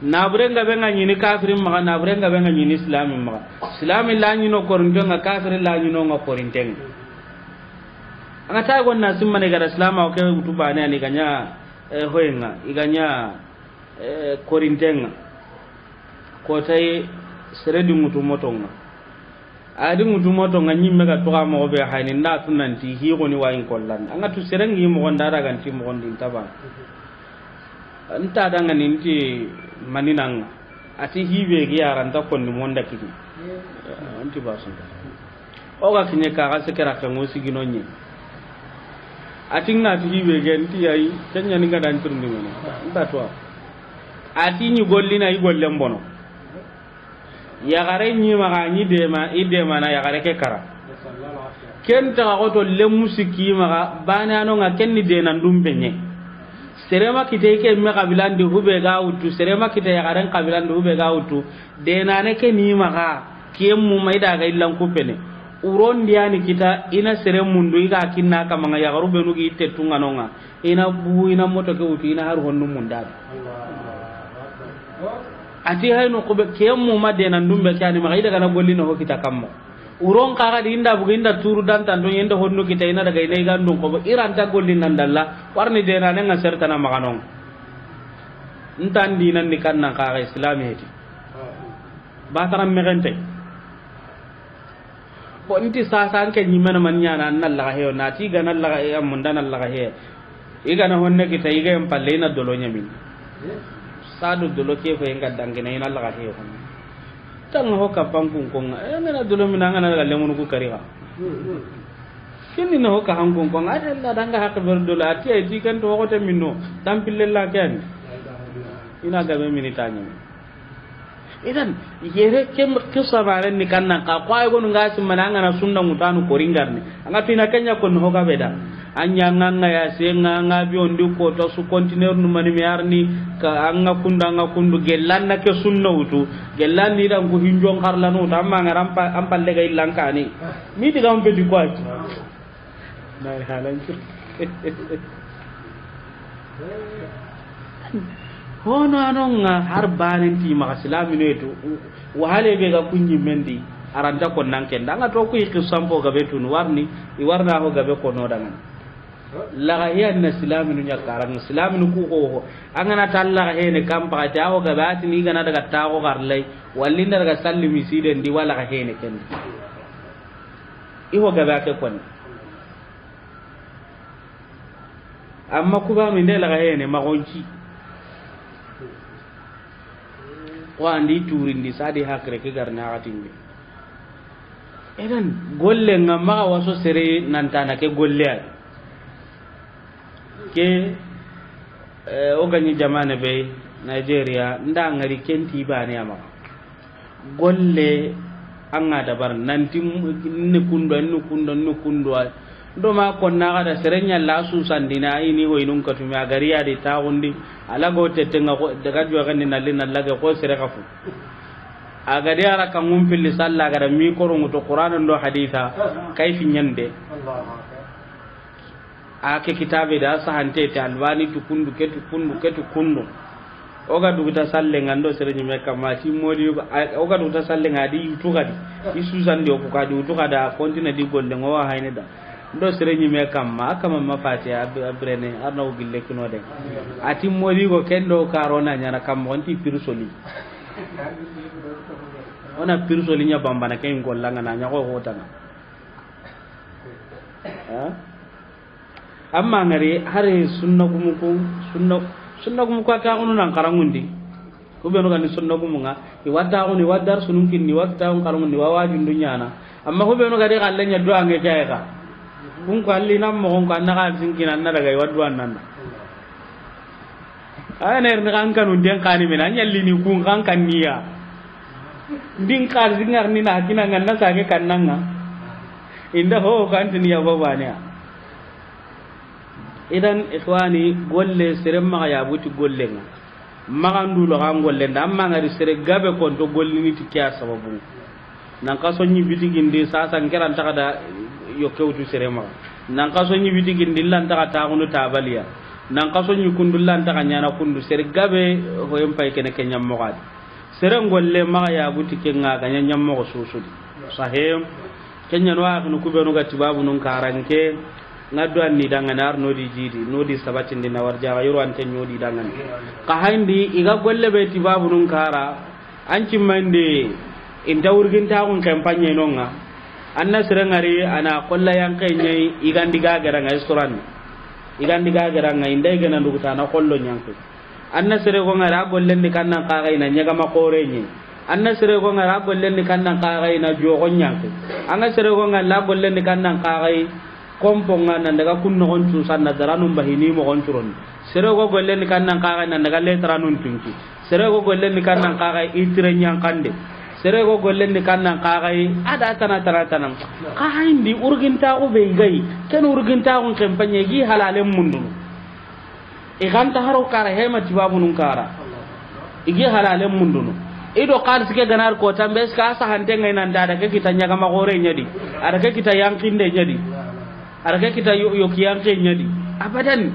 naburenga benga nyini kafirin maga naburenga benga nyini islamin maga islamin la nyino korintenga kafirin la nyino nga korintenga anga tay gonna simmane gara islama o ke utubane ani ganya hoyenga iganya korintenga ko tay seredi mutu motonga adi mutu motonga nyimme ga toga mo be hayni nda tunanti hi goni wa in kollan anga tu serengi mo gonda daga nti mo gondi taba anta danga ninti maninanga ati hibe gi aranta konni monda kidi anti basunda oga kinye ka ga sekera ka ngosi ginonye ati ngati hibe ge nti yayi tanya ni gadan turni mena nda to ati ni gollina i gollem bono ya gare ni maga ni idema na ya gare ke kara ken ta ko to le musiki maga bana no nga kenni de nan dumbenye serema kite ke me kabilandi hube ga utu serema kite ya garan kabilandi hube ga utu de nane ke ni maga kemu maida ga illan kupene uron diani kita ina serem mundu iga kinna kama ya garu benu gi tetunga nonga ina bu ina moto ke utu ina har honnu munda ati hayno ko be kemu madde nan dumbe kani maga ida kana gollino ho kita kammo uron kaga di inda buginda turu dan tan don yenda honno kita ina daga ina gandun ko iran ta gollin nan dalla warni de na nga serta na maganon ntan dinan ni kanna kaga islami heti ba taram megente bo inti sa san ke nyimana man nyana nan la heyo na ti ganan la ya mun dan la he iga na honne kita iga em palle na dolo nyamin sadu dolo ke fa enga dangina ina la heyo tan ho ka pankun kon ngana dolo minanga na galle mun ku kariga kinni no ka hankun kon ade la danga hakka ber dolo ati ay ti kan to ko te minno tampille la ken ina ga be minitanya idan yere kem kisa bare ni kanna ka kwa go nga simana na sunna mutanu koringarni anga tina kenya ko no ga beda anya nganga ya senga nga bi ondu ko to su container nu mani miarni ka anga kundu gellan na ke sunna wutu gellan ni dan ko hinjon harlanu tamma ngaram am palle ga illanka ni mi diga on be di ko ati na halan ci hono anonga har banenti ma islami neto wahale be ga kunji mendi aranta ko nanke ndanga to ko ikisampo ga betun warni I warna ho ga be ko no dangan la ya na islami nu nyakaran islami nu ku ko angana talla he ne kampa ta ho ga bati ni gana daga ta ko garlai wallinda daga sallimi siden di wala ga he ne ken iho ga ba ke kon amma ku ba min de la ga he ne magonci wa andi turindi sadi hakre ke garna atingi edan golle ngamma waso sere nantana ke golle ke o ganyi jamane be Nigeria nda ngari kenti bane ama golle anga dabar nanti ne kundo ndo ma konna kada serenya la su sandina ini ho inun katumi agariya de tawundi alago tetenga ko daga jo kan ni nalina laga ko sere kafu agariya ra kan mum fil salla gara mi ko rongo qur'an ndo haditha kayfi nyande ake kitabe da sahante te albani tu ketu kundu oga duguta salle ngando sere nyime kamati modi oga duguta salle ngadi utugadi isu sande o ko kadi utugada kontina di golle ngowa hayne da ndo serenyi me kamma kama mafati abrene arna ugille kino de ati modi go kendo karona nyana kam wonti pirsoli ona pirsoli nya bambana kay ngollanga na nya ko hotana amma ngari hare sunna gumuko ta kunu nan karangundi ko be no kan sunna gumunga I wadda ko ni waddar sunun kin ni wadda on karangundi wawaji ndunyana amma ko be no gade kallenya do ange kayeka kun ko alli nam mo ko annaka sinkin anna daga waddu annanda ana er kan kanu den kani men anyalli ni kun kan niya din kar zingar ni na kina nganna sage kannanga inda ho kan niya babane idan ikhwani golle serem ma ya buti golle nga magandu lo kan golle nda amma ngari sere gabe ko to golli ni tikya sababu nan ka so nyi bitigindi sasa ngeran takada yo kewtu serema nan ka so nyi bitigindi lan taka ta kunu tabaliya nan kaso nyi kundullan ta kanya na kundu sere gabe ho yem pay kene kenya mo gadi sere ngolle ma ya buti kenga ganya nyammo ko susudi sahem kenya no akunu kubenu gati babu nun karanke ngadu anni danganar no di jidi no di sabatin dina warja yoro ante nyodi dangan ka handi iga golle be ti babu nun kara anci mande inta urgin ta kun kampanye nonga anna sere ngari ana kolla yang kenye igandi ga gara ngai restaurant igandi ga gara ngai indai gana nduguta na kollo nyanku anna sere ko ngara golle ni kannan ka ga ina nyaga makorenye anna sere ko ngara golle ni kannan ka ga ina jogo nyanku anna sere ko ngala golle ni kannan ka ga komponga nan daga kunno on tu sanna daranum bahini mo on turon sere ko golle ni kannan ka ga nan daga letranun tunki sere ko golle ni kannan ka ga itire nyankande sere ko golle ni kannan ka ga ada tana ka hindi urginta ko be gai ken urginta ko kampanye gi halalen mundu e ganta haro kara hema tibabu nun kara igi halalen mundu ido qal sike ganar ko tambe ska sa hante ngai nan dada ke kita nyaga ma gore nyadi ada ke kita yankinde nyadi ada ke kita yo kiyanke nyadi abadan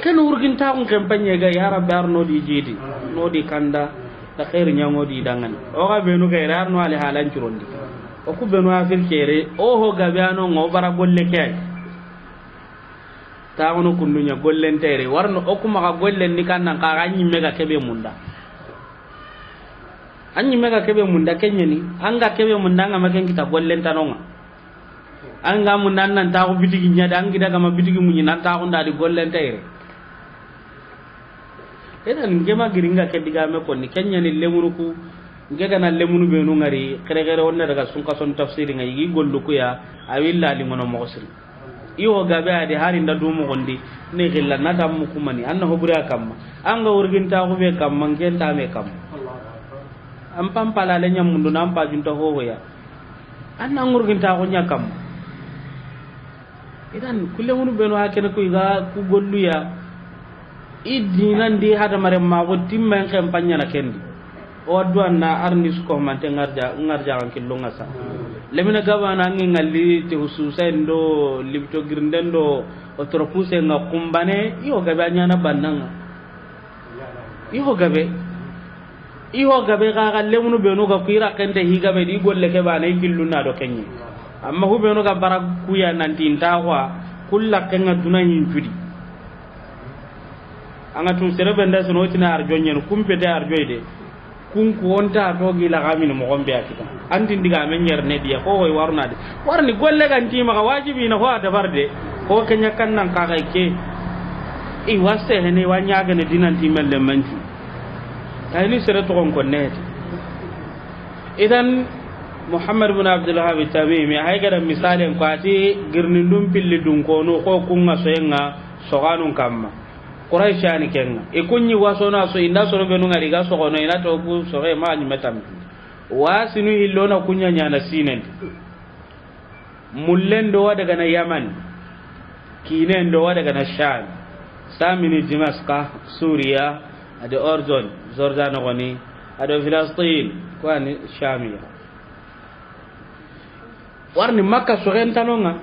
ken urginta ko kampanye ga ya rabbi arno di jidi no di kanda ta khair nyango di dangan o ga benu ga rar no ale halan curondi o ku benu afir kere o ho ga biano ngo bara golle kay ta wono kundunya gollen tere warno o kuma ga gollen ni kannan ka ga nyimme ga kebe munda anyi mega kebe munda kenyeni anga kebe munda nga maken kita gollen tanonga anga mundan nan ta ko bitigi nyada angi daga ma bitigi munyi nan ta ko ndadi gollen tere edan ngema giringa ke diga me ko ni kenyani lemunu ku ngega na lemunu be no ngari kere kere wonna daga sun kason tafsiri ngai gi gollu ku ya awilla li ngono mo sir iwo gabe ade hari nda dumu gondi ne gilla na tam mu kumani annahu bura kam anga urginta ko be kam mangen ta me kam am pam pala le nyam mundu nam pa junta ho ya anna urginta ko nya kam idan kullemu be no hakene ko iga ku gollu ya idinan di hada mare ma ko timmen kam panya na kendi o duanna arnis ko man te ngarja kan killo ngasa lemina gabana ngi ngalli te hususen do libto girnden do o tropuse nga kumbane iyo gabe anyana bannanga iyo gabe ga lemunu be no ga kuira kende higa be di golle ke bana killu na do kenyi amma hu be no ga bara kuya nanti ntawa kulla kenga dunan judi anga tun serebe nda sono tina arjonyen kumpete arjoide kun ko onta to gila gamin mo gombe akita antin diga men yerne dia ko hoy warna de warni golle kan tima ka wajibi na ho ada barde ko kenya kannan ka ga ke i waste hene wanya ga ne dinan timel le manju tayni sere to kon ne idan muhammad ibn abdul wahhab tamimi ay ga misalen ko ati girnindum pilli dun ko no ko kunga soyenga soganun kamma quraishani kenga ikunyi wasona so inda so be nunga riga so kono ina to ku so re ma nyi metam wasinu hillona kunya nyana sinen mullendo wa daga na yaman kinendo wa daga na sham samini dimaska suriya ade ordon jordan goni ade filastin kwani shamiya warni makka so rentanonga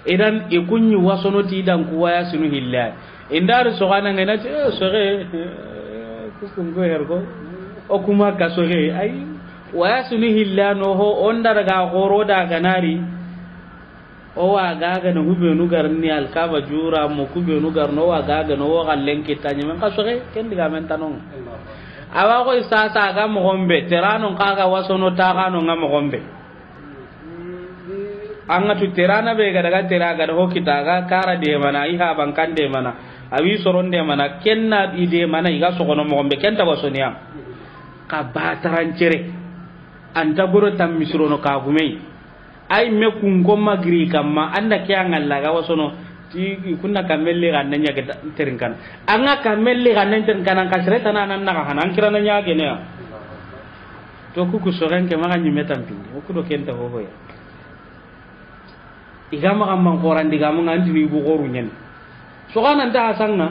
idan ikunyi wasono ti dan kuwa yasinu hillai indar sogana ngena soge kukungo hergo o kuma ka soge ay waya suni hillano ho onda daga goro daga nari o wa gaga no hubenu garni alkaba jura mo kubenu garno wa gaga no wa gallen kitanya men ka soge ken diga men tanon awa ko isasa ga mo gombe terano kaga wasono tagano ngam gombe anga tu terana be ga daga teraga do kitaga kara de mana iha bankan de mana awi soronde mana kenna ide mana iga sokono mo gombe kenta wasonia ka bataran cere anta goro tam misrono ka gumei ay me kun gomma gri kamma anda kya ngalla ga wasono ti kunna kamelle ganna nya ga terinkan anga kamelle ganna terinkan ka sreta nan na hanan kirana nya ge ne to ku ku soren ke maga nyi metam pindi o ku do kenta ho hoya igama kamman qoran diga mo nganti ni bu goru nyen sogana nda hasanga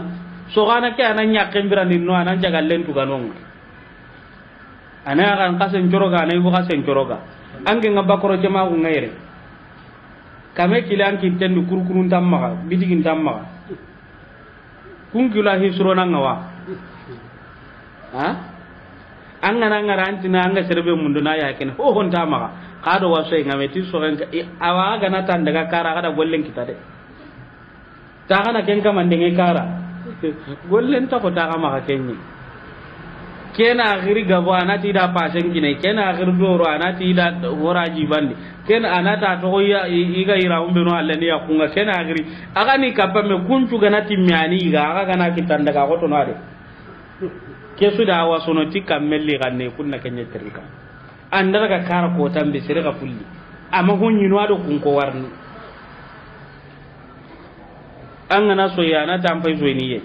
sogana ke anan yakembira ni no anan jagal lentu ganon ana kan kasen joroga na ibu kasen joroga ange ngabakoro jama ko ngaire kame kilan kitten du kurkurun tamma bidigin tamma kun kila hisro nan ngawa ha an ngana ngara antina anga serbe mundu na ya ken ho hon tamma kado waso ngame ti so ren awa ga na tan daga kara kada gollen kita de ta kana ken ka mandenge kara gollen ta ko ta kama ka kenni kena agiri gabo anati da pasen kine kena agiri doro anati da horaji bandi kena anata to ya iga ira umbe no alle ni yakunga kena agiri aga ni kappa me kuncu ganati miani ga aga kana kitanda ga goto no ade kesu da wasono tikka melli ganne kunna kenya terika andara ga kara ko tambe sere ga fulli amma honni no ado kun ko warni an gana so ya na tampai so ni ye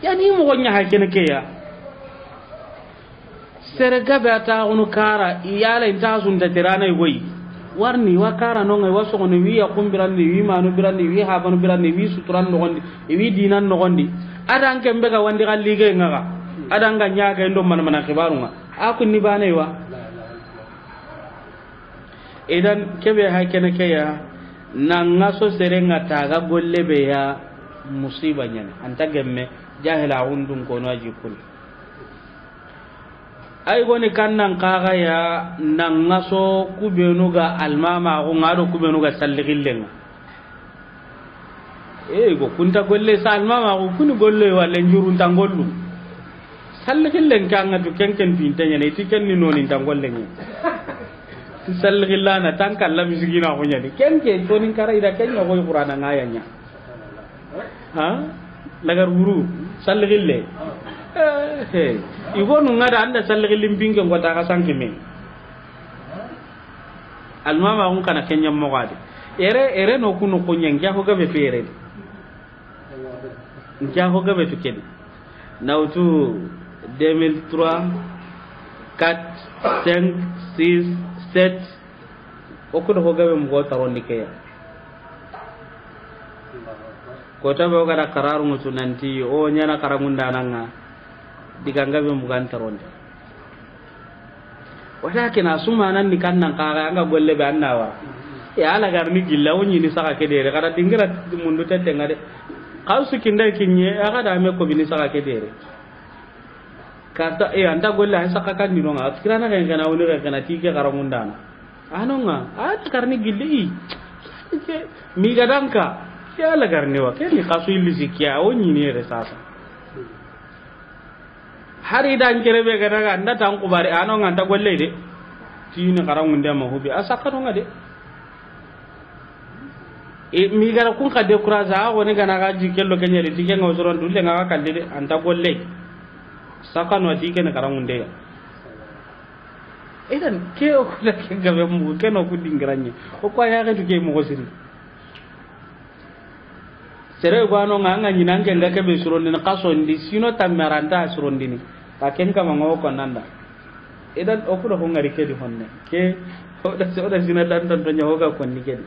yani mo gonya hakene ke ya serga bata unu kara iyala intasun da tirana goyi warni wa kara no ngai waso no wi ya kumbiran ni wi manu biran ni wi habanu biran ni wi suturan no gondi wi dinan no gondi adan kembe ga wandi galli ge ngaga adan ga nyaga ndo man man khibarunga akun ni bane wa idan kebe ha kene ke ya nan ngaso serenga taga golle be ya musiba nyane anta gemme jahila undun ko no aji kul ay goni kannan kaga ya nan ngaso kubenu ga almama ko ngado kubenu ga salligillen go kunta golle sa almama ko kuni golle wala njurun tangollu salligillen kanga to kenken pintanya ne tiken ni noni tangolle ni salligillana tankal la misigina ko nyani kenke to nin kara ida kenya ko qur'ana ngayanya ha lagar wuru salligille igonu ngada anda salligillim binge ngota ka sankime almama on kana kenya mo gade ere no kunu kunya ngya ko gabe fere ngya ko gabe to kedi nautu 2003 4 5 6 7 okudo ko gabe mo taron dikeya ko tabe o gara kararu mutu nanti o nyana karamunda nanga diganga be mugan taronde walakin asuma nan ni kannan kaga anga golle be annawa ya ala garni gilla woni ni saka kedere kada dingira mundu tete ngade kausu kinda kinye aga da me ko bini saka kedere kata anda golle ha saka kan dino nga kirana kan kana woni kana tike karamunda anonga at karni gilli mi gadanka ya ala garni wa keni kasu illi sikia woni ni re sasa hari dan kerebe gadaga anda tan ko bare ano nganta golle de tini karangunde ma hobi asakano ngade mi gara kun ka de kuraza woni gana ga jikello kenyere tike ngo soron dulle nga ka de anta golle sakano tike ne karangunde ya idan ke o kula ke gabe mu ke no ku dingiranye o ko ya ga tuke mu gosiri sere gwano nga nyinange ngake be surondi na kaso ndi sino tamaranda surondi ni kaken kama ngo ko nanda idan okudo ko ngari kedi honne ke oda sina dan dan nyaho ga ko ni kedi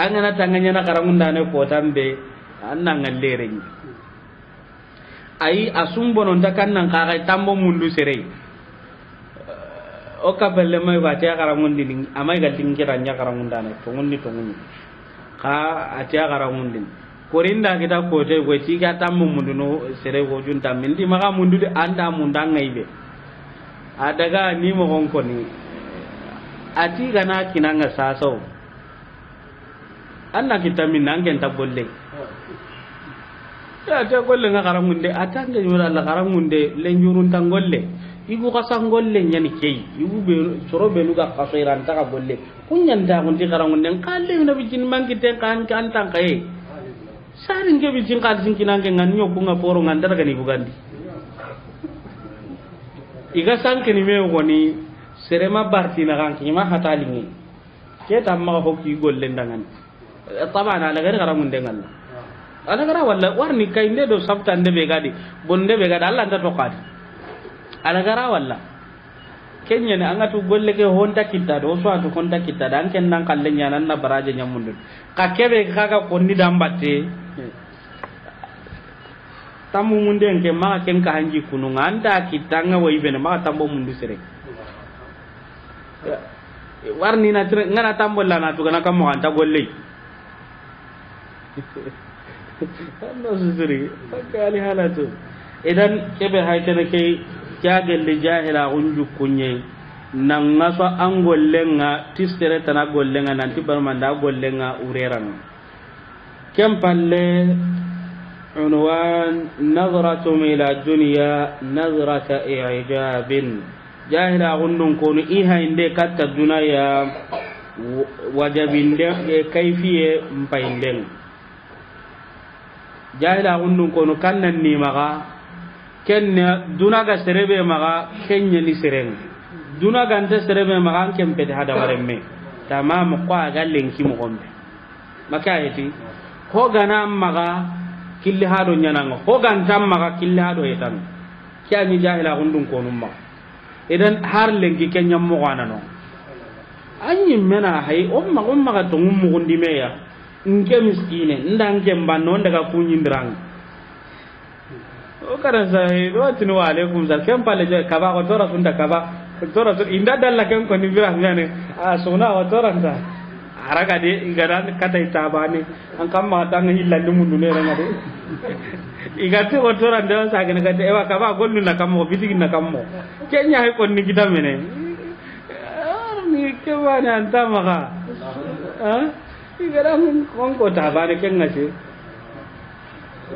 angana tanganya na karamunda ne ko tambe annan ngallere ni ai asumbo non takan nan ka ga tambo mundu sere o ka belle mai ba ta karamundi ni amai ga tingira nya karamunda ne to ngonni ka atia karamundi korinda kita ko te go ti ga tammu mundu no sere go junta min di maka mundu de anda munda ngaibe adaga ni mo gonko ni ati gana kinanga saso anna kita min nangen tabolle ya ta golle nga karamunde atanga yura la karamunde le njurun tangolle igu kasangolle nyani kei igu be soro be nuga kasairan ta ka bolle kunyan da ngunti karamunde kalle na bijin mangite kan kan tangkai sarin ke bijin ka tin kinange nganyo kunga poro ngandara gani bugandi iga sanke ni me woni serema bartina kan kima hatalingi ke tamma ko ki golle ndangan tabana ala gari karamun dengal ala gara walla warni kayinde do sabtande be gadi bonde be gadi Allah ta tokadi ala gara walla kenya ne angatu golle ke honta kitta do so atu honta kitta dan ken nan kalle nyanan na baraje nyamundu ka kebe kaga konni dambatte tamu munde nke ma ken ka hanji kunu nganda kitanga wo ibene ma tambo mundu sere warni na ngana tambo la na to kana kam mo anta golle anno suturi kali halatu idan kebe haytene ke kagel jahila unju kunye nan ngaso an gollenga tistere tana gollenga nan tibar manda gollenga ureran kem palle unwan nazratu ila dunya nazrata i'jabin jahila undun kono iha inde katta dunaya wajabinde kayfiye mpainden jahila undun kono kannan ni maga kenna dunaga serebe maga kenya ni sereng dunaga nte serebe maga kempete hada waremme tamam ko aga lenki mo gombe makayeti ko gana maga killi hado nyananga ko gantam maga killi hado etan kyani jahila undun kono ma idan har lenki kenya mo wana no anyi mena hay umma ga to ngum gundi meya nke miskine ndange mbanno daga kunyindrang o kara sai do tinu wa alaikum zal kem pale je kaba ko tora sunda kaba tora so inda dalla kem ko ni bira ngane a sona wa tora nda araga de igara kata itabane an kam ma tanga hillande mundu ne ranga de igate ko tora nda sa gane kata ewa kaba gollu na kammo bitigi na kammo kenya hay ko ni kitamene ni kebane anta maka ha igara kon ko tabane kenga se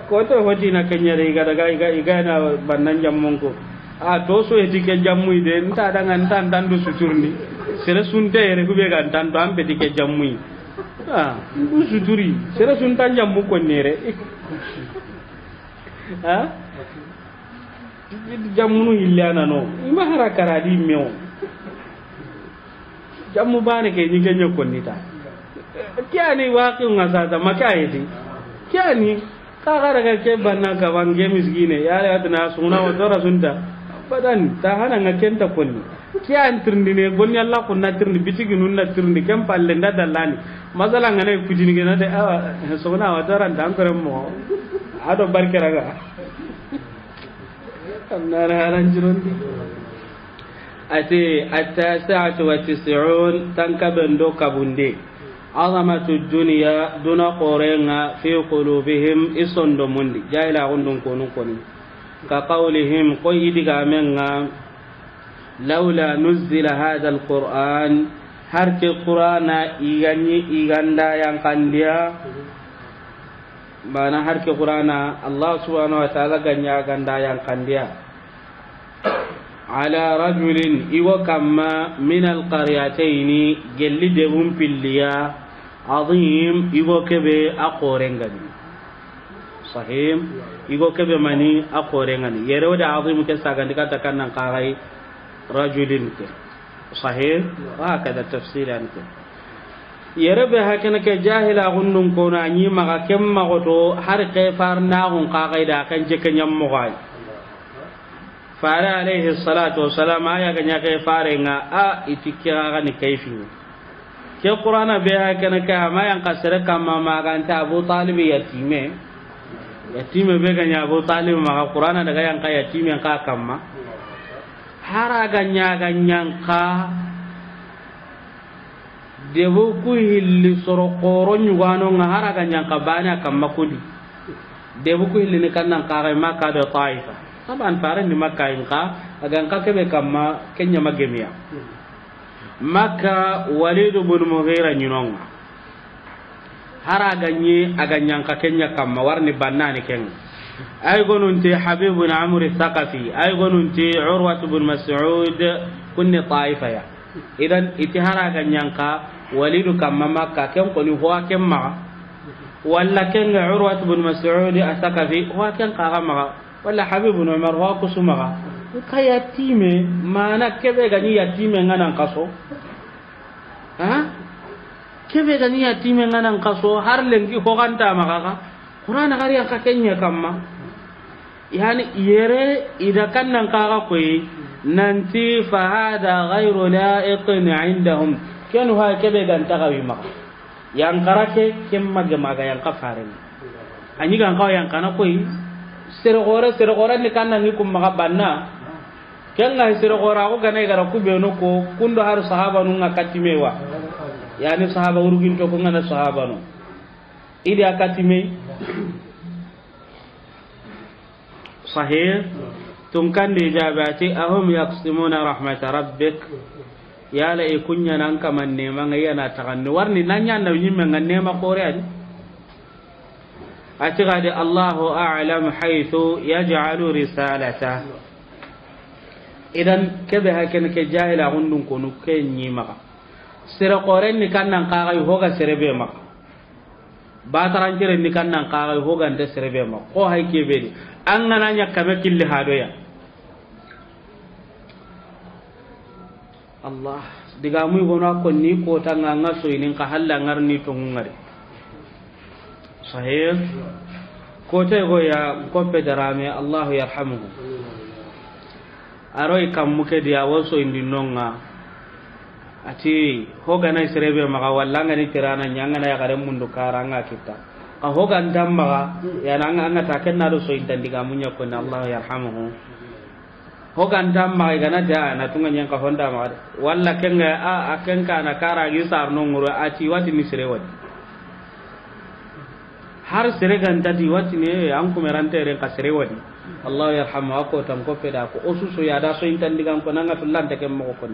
ko to hoti na kenya re igara ga na bannan jammon ko a to so etike jammu ide nta daga ntan dan du suturni sere sunte re kube ga ntan to ambe dike jammu ha du suturi sere sunta jammu ko nere ha jammu no illana no ima hara karadi mew jammu bane ke ni kenya ko nita kyani waqi ngasa makayeti kyani kagara ga ke banna ka wange misgine yare adna suna wa dora sunta badan ta hana ngakenta konni kyan tirndine gonni Allah kunna tirndi bitigi nunna tirndi kam palle ndadallani masala ngane kujini gena de suna wa dora tan kore mo ado barkeraga annara haran jirondi ati at-tas'atu wa 90 tankaben do kabunde azamatu dunya duna qorenga fi qulubihim isondo mundi jahila gondon kono koni ka qawlihim qaydiga menga laula nuzila hadha alquran harke qur'ana iganda yang kandia bana harke qur'ana Allah subhanahu wa ta'ala ganya ganda yang kandia ala rajulin iwa kama min alqaryatayn gelli debum pilliya azim iwa kebe aqorengani sahim iwa kebe mani aqorengani yere wada azim ke sagandi kata kannan qarai rajulin ke sahih wa kada tafsiran ke yere be hakana ke jahila gunnun kono anyi maga kemma goto har ke farna gun qagai da kan je kenyam mo gai fara alaihi salatu wassalam aya ganya kai fare nga a itikira ga ni kaifi ke qur'ana be ha kana ka ma yang kasere kama ma ganta Abu Talib yatime be ganya Abu Talib ma qur'ana daga yang ka yatime ka kamma hara ganya ka debu ku hilli soro qoro nyugano nga hara ganya ka bana kamma kudi debu ku hilli ni kannan ka ga ma ka da Taifa taban fare ni makka inka agan ka kebe kamma kenya magemia makka Walid ibn Mughira nyinonga hara ganye aganyang ka kenya kamma warni bannani ken ay gonunti Habib ibn Amr al-Thaqafi ay gonunti Urwa ibn Mas'ud kunni Taifa ya idan itihara ganyang ka Walid kamma makka ken ko ni huwa kemma walla ken Urwa ibn Mas'ud al-Thaqafi huwa ken ka ma wala Habib ibn Umar wa kusumaga kaya time mana kebe gani yatime ngana kaso ha kebe gani yatime ngana kaso har lengi ko ganta maka Qur'an gari ka kenya kamma yani yere ida kannan kaga koyi nanti fa hada ghayru la'iqin indahum kanu ha kebe ganta gawi maka yang karake kemma gemaga yang kafaren anyi gan kaw yang kana koyi sere gore ni kanna ni kum maka banna kenga sere gora ko ganay gara ku be no ko kundo har sahaba nu ngakati mewa yani sahaba urugin to ko ngana sahaba no idi akatime sahih tun kan de jabati ahum yaqsimuna rahmat rabbik yala e kunya nan kaman ne man yana taganni warni nanya na yimme nganne ma kore adi atiga de Allahu a'lam haythu yaj'alu risalata idan kebe haken ke jahila gundun konu ke nyima sere qoren ni kannan qaga hoga serebe ma bataran jere ni kannan qaga hoga nde serebe ma ko hay kebe an nanya kame killi hadoya Allah diga muy gona ko ni ko tanga ngaso inin ka halla ngarni to ngare sahih ko te go ya ko pe darame Allah yarhamuhu aroy kam muke dia woso indi nonga ati hoga na serebe maka walla ngani tirana nyanga na ya gare mundu karanga kita ka hoga ndamma ya nanga anga takenna do so intandiga munya ko na Allah yarhamuhu hogan tamma igana da na tunga nyanka honda ma walla kenga akenka na kara gi sarno nguro ati wati ni sere wadi har sere ganta di wati ne an kuma rante ren ka sere wadi Allah yarhamu ako tam ko peda ko osuso ya da so intandi gam ko nanga tullan take mo ko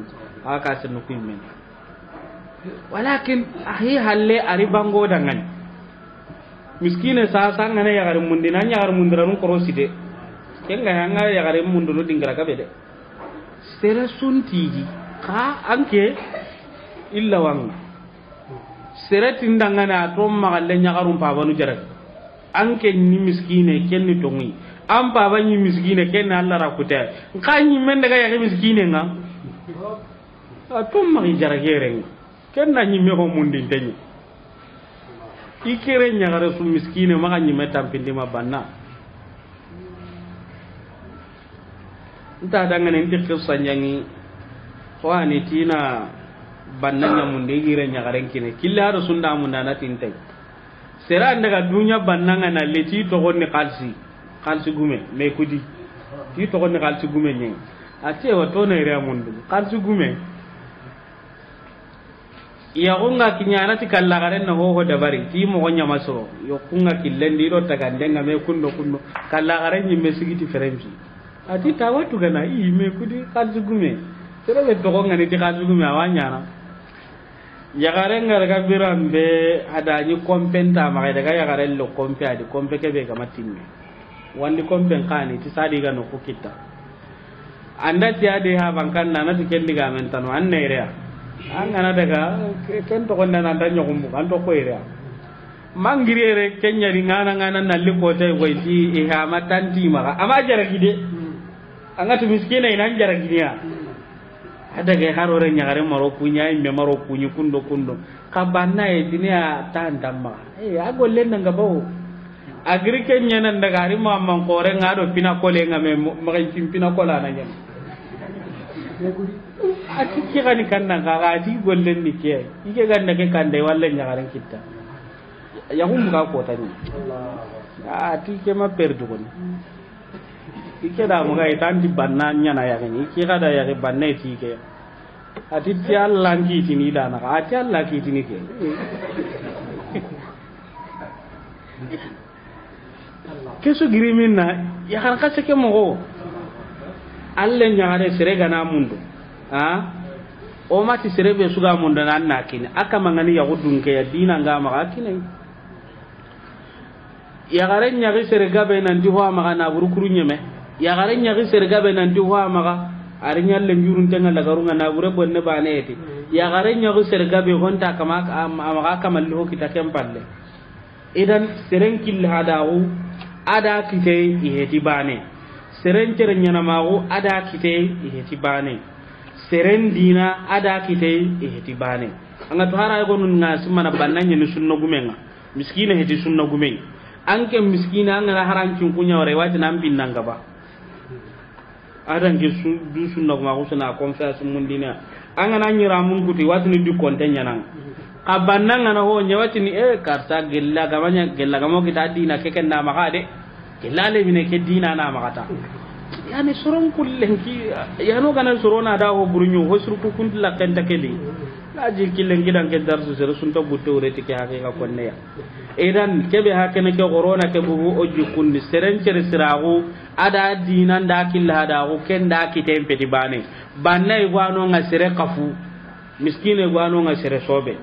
aka sinu kuimen walakin ahi halle ari bango dangan miskine sa sanga ne ya gar mundina nya gar mundira nun koroside kenga hanga ya gare mundu no dingra ka bede sere suntiji ka anke illa wanga sere tindanga na to magalle nya garum pa banu jara anke ni miskine kenni tongi am pa banyi miskine kenna Allah rakuta kanyi men daga ya miskine nga to magi jara gereng kenna nyi me ko mundi tenyi ikere nya gare su miskine maga nyi metam pindi mabanna nta dangane nti qissa nyangi wani tina bannanya munde gire nyagaren kine killa do sunda mun na tinte sera ndaga dunya bannanga na leti to gonni kalsi gume me kudi ti to gonni kalsi gume nyen ate wa to na ire mundu kalsi gume ya gonga kinyana ti kalla garen na ho dabari ti mo gonya masoro yo kunga killendi do tagandenga me kundo kalla garen nyi mesigiti feremji ati tawatu gana me kudi kalsugume tere be to ngani ti kalsugume awanya na ya garenga daga birambe adani kompenta ma daga ya garen lo kompe adi kompe ke be ga matinne wandi kompen kani ti sadi ga no kukita anda ti ade ha bankan na ti kendi ga men tanu anne rea an gana daga ken to konna nan tan nyogum kan to ko rea mangirere kenya ringana ngana nalli ko tay goyti e ha matanti ma ama jara gide angatu miskina ina jara gidiya adaga harore nyagare maro punya imbe maro punyi kundo kabanna e dinia tandamma agolle nanga bawo agri kenya nan daga ri mamman kore ngado pina kole ngame magai pina kola na nyam ati kigani kanna ga ati golle ni ke ike ganda ke kande walle nyagare kitta yahum ga ko tani ati ke ma perdu ko ike da muga itanti banna nyana ya gani ike kada ya ke banna ti ke ati ti Allah ngi ti ni dana ati Allah ki ti ni ke kesu girimin na ya kan ka seke mo Allah nyaare sere gana mundu o mati sere be suga mundu nan nakini aka mangani ya gudun ke ya dina nga ma akine ya garen nyaari sere gabe nan di ho ma na burukuru nyeme ya garen nyaari sere gabe nan di ho ma ari nyalle njurun tanga lagarunga na bure bonne baneti ya garen nyaari sere gabe honta kama ama kamal ho kita kempalle idan seren kil hadawu ada kite iheti bane seren tere nyana mago ada kite iheti bane seren dina ada kite iheti bane anga to hara go nun na simana bananya ni sunna gumenga miskina heti sunna gumenga anke miskina anga haran cin kunya wore wati nan binnanga ba adan ke du sunna guma ko suna confiance mun dina anga nan nyira mun kuti wati ni du kontenya nan kabannanga na ho nyawati ni karta gella gamanya kita dina keken na makade gelale bine ke dina na makata yani suron kullenki yano kana surona da ho burunyu ho surku kun la kenta keli la jikillen gidan ke darsu sere sunta butte ureti ke hakika konne ya idan kebe hakene ke corona ke bubu o jikundi seren cere siragu ada dinan da killa da ko kenda kitempe di bane banna igwano nga sere kafu miskine igwano nga sere sobe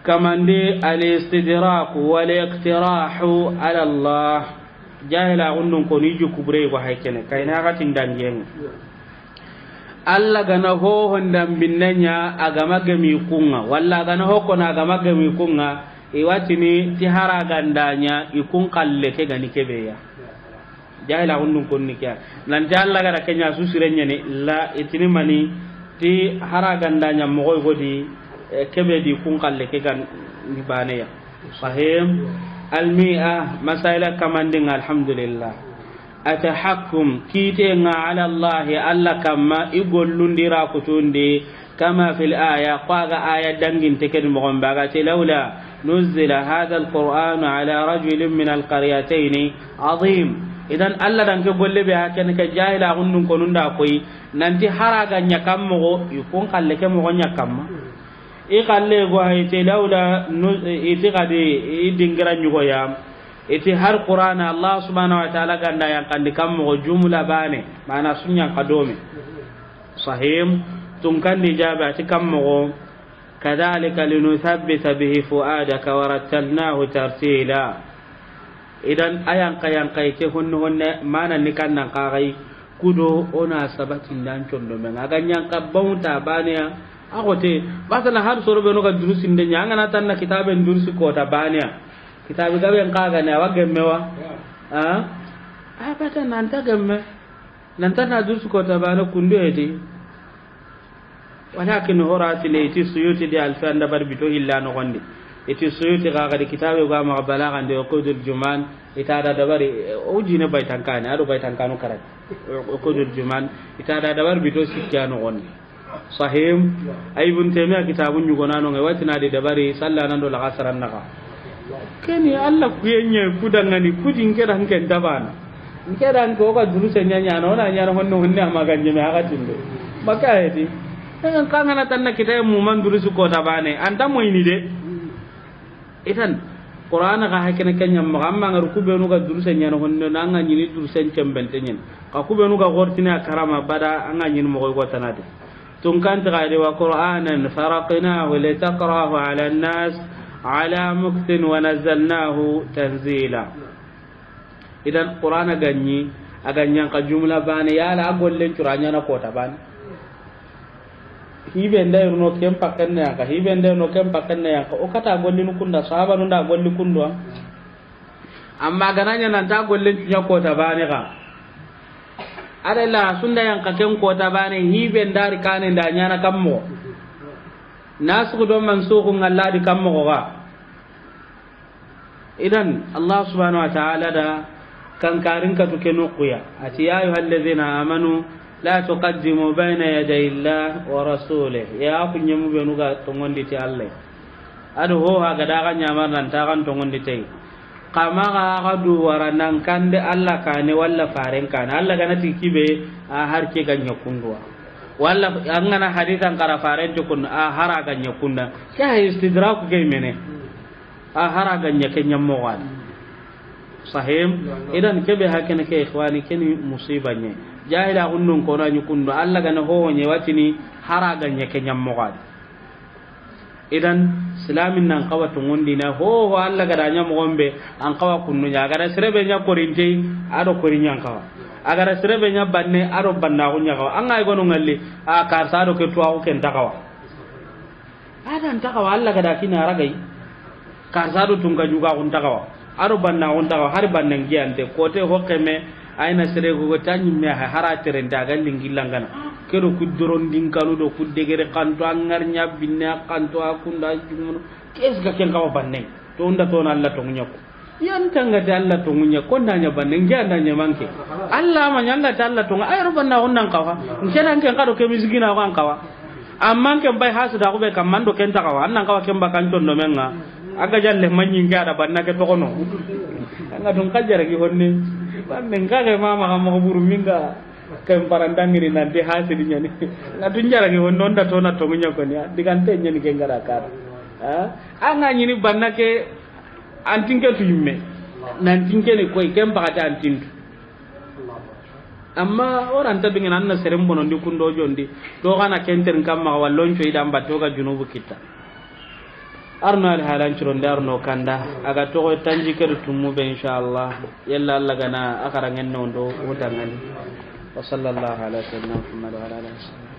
kamande al-istidrak wal iqtirahu ala Allah jahila undun ko ni jukubre ko haykene kayna gatin dangen Allah gana ho hondam binnanya agama gami kunga walla gana ho kona agama gami kunga iwatini ti hara gandanya ikun kalle ke gani kebeya jahila undun ko ni kya nan ta Allah gara kenya su sirenya ni la itini mani ti hara gandanya mo goy godi kebe di kun kalle ke gan ni baneya sahim al-mi'a masaila kamanding alhamdulillah atahakkum kitenga ala Allah alla kama igollundira kutundi kama fil aya qaga aya dangin teken mo gomba ga laula nuzila hadha al-Qur'an ala rajulin min al-qaryatayn azim idan alla dan ke golle be haken ke jahila gunnun konunda koy nanti haraga nyakammo ikun kalle ke mo nyakam i kalle go hayte laula iti gadi idingira nyugo ya iti har qur'ana Allah subhanahu wa ta'ala ganda yang kan dikammo jumla bane mana sunya kadome sahim tungkan dijaba tikammo kadhalika linuthabbita bihi fuadaka warattalnahu tartila idan ayan kay ke honne mana nikan nan kai kudo ona sabatin dan condo men aganya kabauta bane agote basala har sorobe no ga durusin de nyanga na tan na kitaben durusi ko ta bane kitabi gabe kaga ne wa gemmewa bata nan ta gemme nan ta na durusi ko ta bane kundu edi walakin horati le ti suyuti di alfan da barbito illa no gonde iti suyuti ga ga kitabe ga ma balaghan de qudul juman itada da bari o jine baitan kane ado baitan kanu karat qudul juman itada da barbito sikkano gonde sahim ay bun temiya kitabun yugo nano ngai watina de dabari salla nan do la gasaran naka keni alla kuyenye kudangani kudin kedan ken tabana kedan ko ga duru senya nyana ona nyana honno honne amaganje me hakatinde maka hedi en kangana tanna kitay mu man duru su ko tabane anta moyni de itan qur'ana ga hakene kenya amma ngar kubenu ga duru senya no honno nanga nyini duru sen cembentenyen ka kubenu ga gortina karama bada anga nyini mo ko tanade تنكنت غير وقرآنا فرقناه لتقراه على الناس على مكت ونزلناه تنزيلا إذن قرآن أغني كجملة باني يالا أقول لن ترانيا نقوتا باني hibe ndai no kem pakenne yanka hibe ndai no kem pakenne yanka o kata golli nukunda sahaba nunda golli kundwa amma gananya nan ta golli nya kota bani ga adala sunda yang kaken kota bane hibe ndari kane nda nyana kammo nasu do mansuku ngalla di kammo ga idan Allah subhanahu wa ta'ala da kan karin ka tuke nuqya ati ya ayyuhallazina amanu la tuqaddimu bayna yaday Allah wa rasulih ya kunyemu benu ga tongondi ti Allah ado ho ha ga daga nyamar nan ta kan tongondi tai kama ga du waranan kande Allah kane walla faren kane Allah gana tikibe a har ke ganya kundwa walla an gana hadisan kara faren to kun a hara ganya kunda ka istidrak ke mene a hara ganya kenya mawal sahim idan kebe hakene ke ikhwani keni musibanye jahila gunnun ko na nyukundo Allah gana ho wonye watini hara ganya kenya mawal idan islamin nan kawa tungundi na ho Allah gadanya mo gombe an kawa kunnu nya gara serebe nya korinte ado korinya kawa agara serebe nya banne ado banna kunya kawa an ay gonu ngalli a ka sado ke tuwa ken takawa adan takawa Allah gada kina ragai ka sado tunga juga kun takawa ado banna kun takawa har banne ngiyante kote hokkeme ayna sere go tanyi me hara terenda gallingilangana kero kudron dinkanu do kuddegere kanto angar nyabinna kanto akunda jumun kesga ken kawa banne to unda to na Allah to nyako yan tanga ta Allah to munya ko ndanya banne nganda nya manke Allah ma nyalla ta Allah to ay rubanna onnan kawa ngena ken kado ke misgina ko an kawa amma ken bay hasu da ko be kam mando ken ta kawa annan kawa ken bakan to no menga aga jalle manyi ngada banna ke to kono anga dun kajara gi honne banne ngage mama kam ko buru minga kan parandangiri nanti hasidi nyani na tunjara ke wonnon da tona to munya ko ni digante nyani ke ngara ka anga nyini banna ke antinke tu yimme nan tinke ni koy kem bakata antintu amma orang ta dengan anna serem bonon di kundo jondi do kana kenter kamma wallon coy dam batto ga junubu kita arno al halan ciron darno kanda aga to tanji ker tumu be inshallah yalla Allah gana akarangen no do utangani wa sallallahu ala sayyidina muhammad wa ala alihi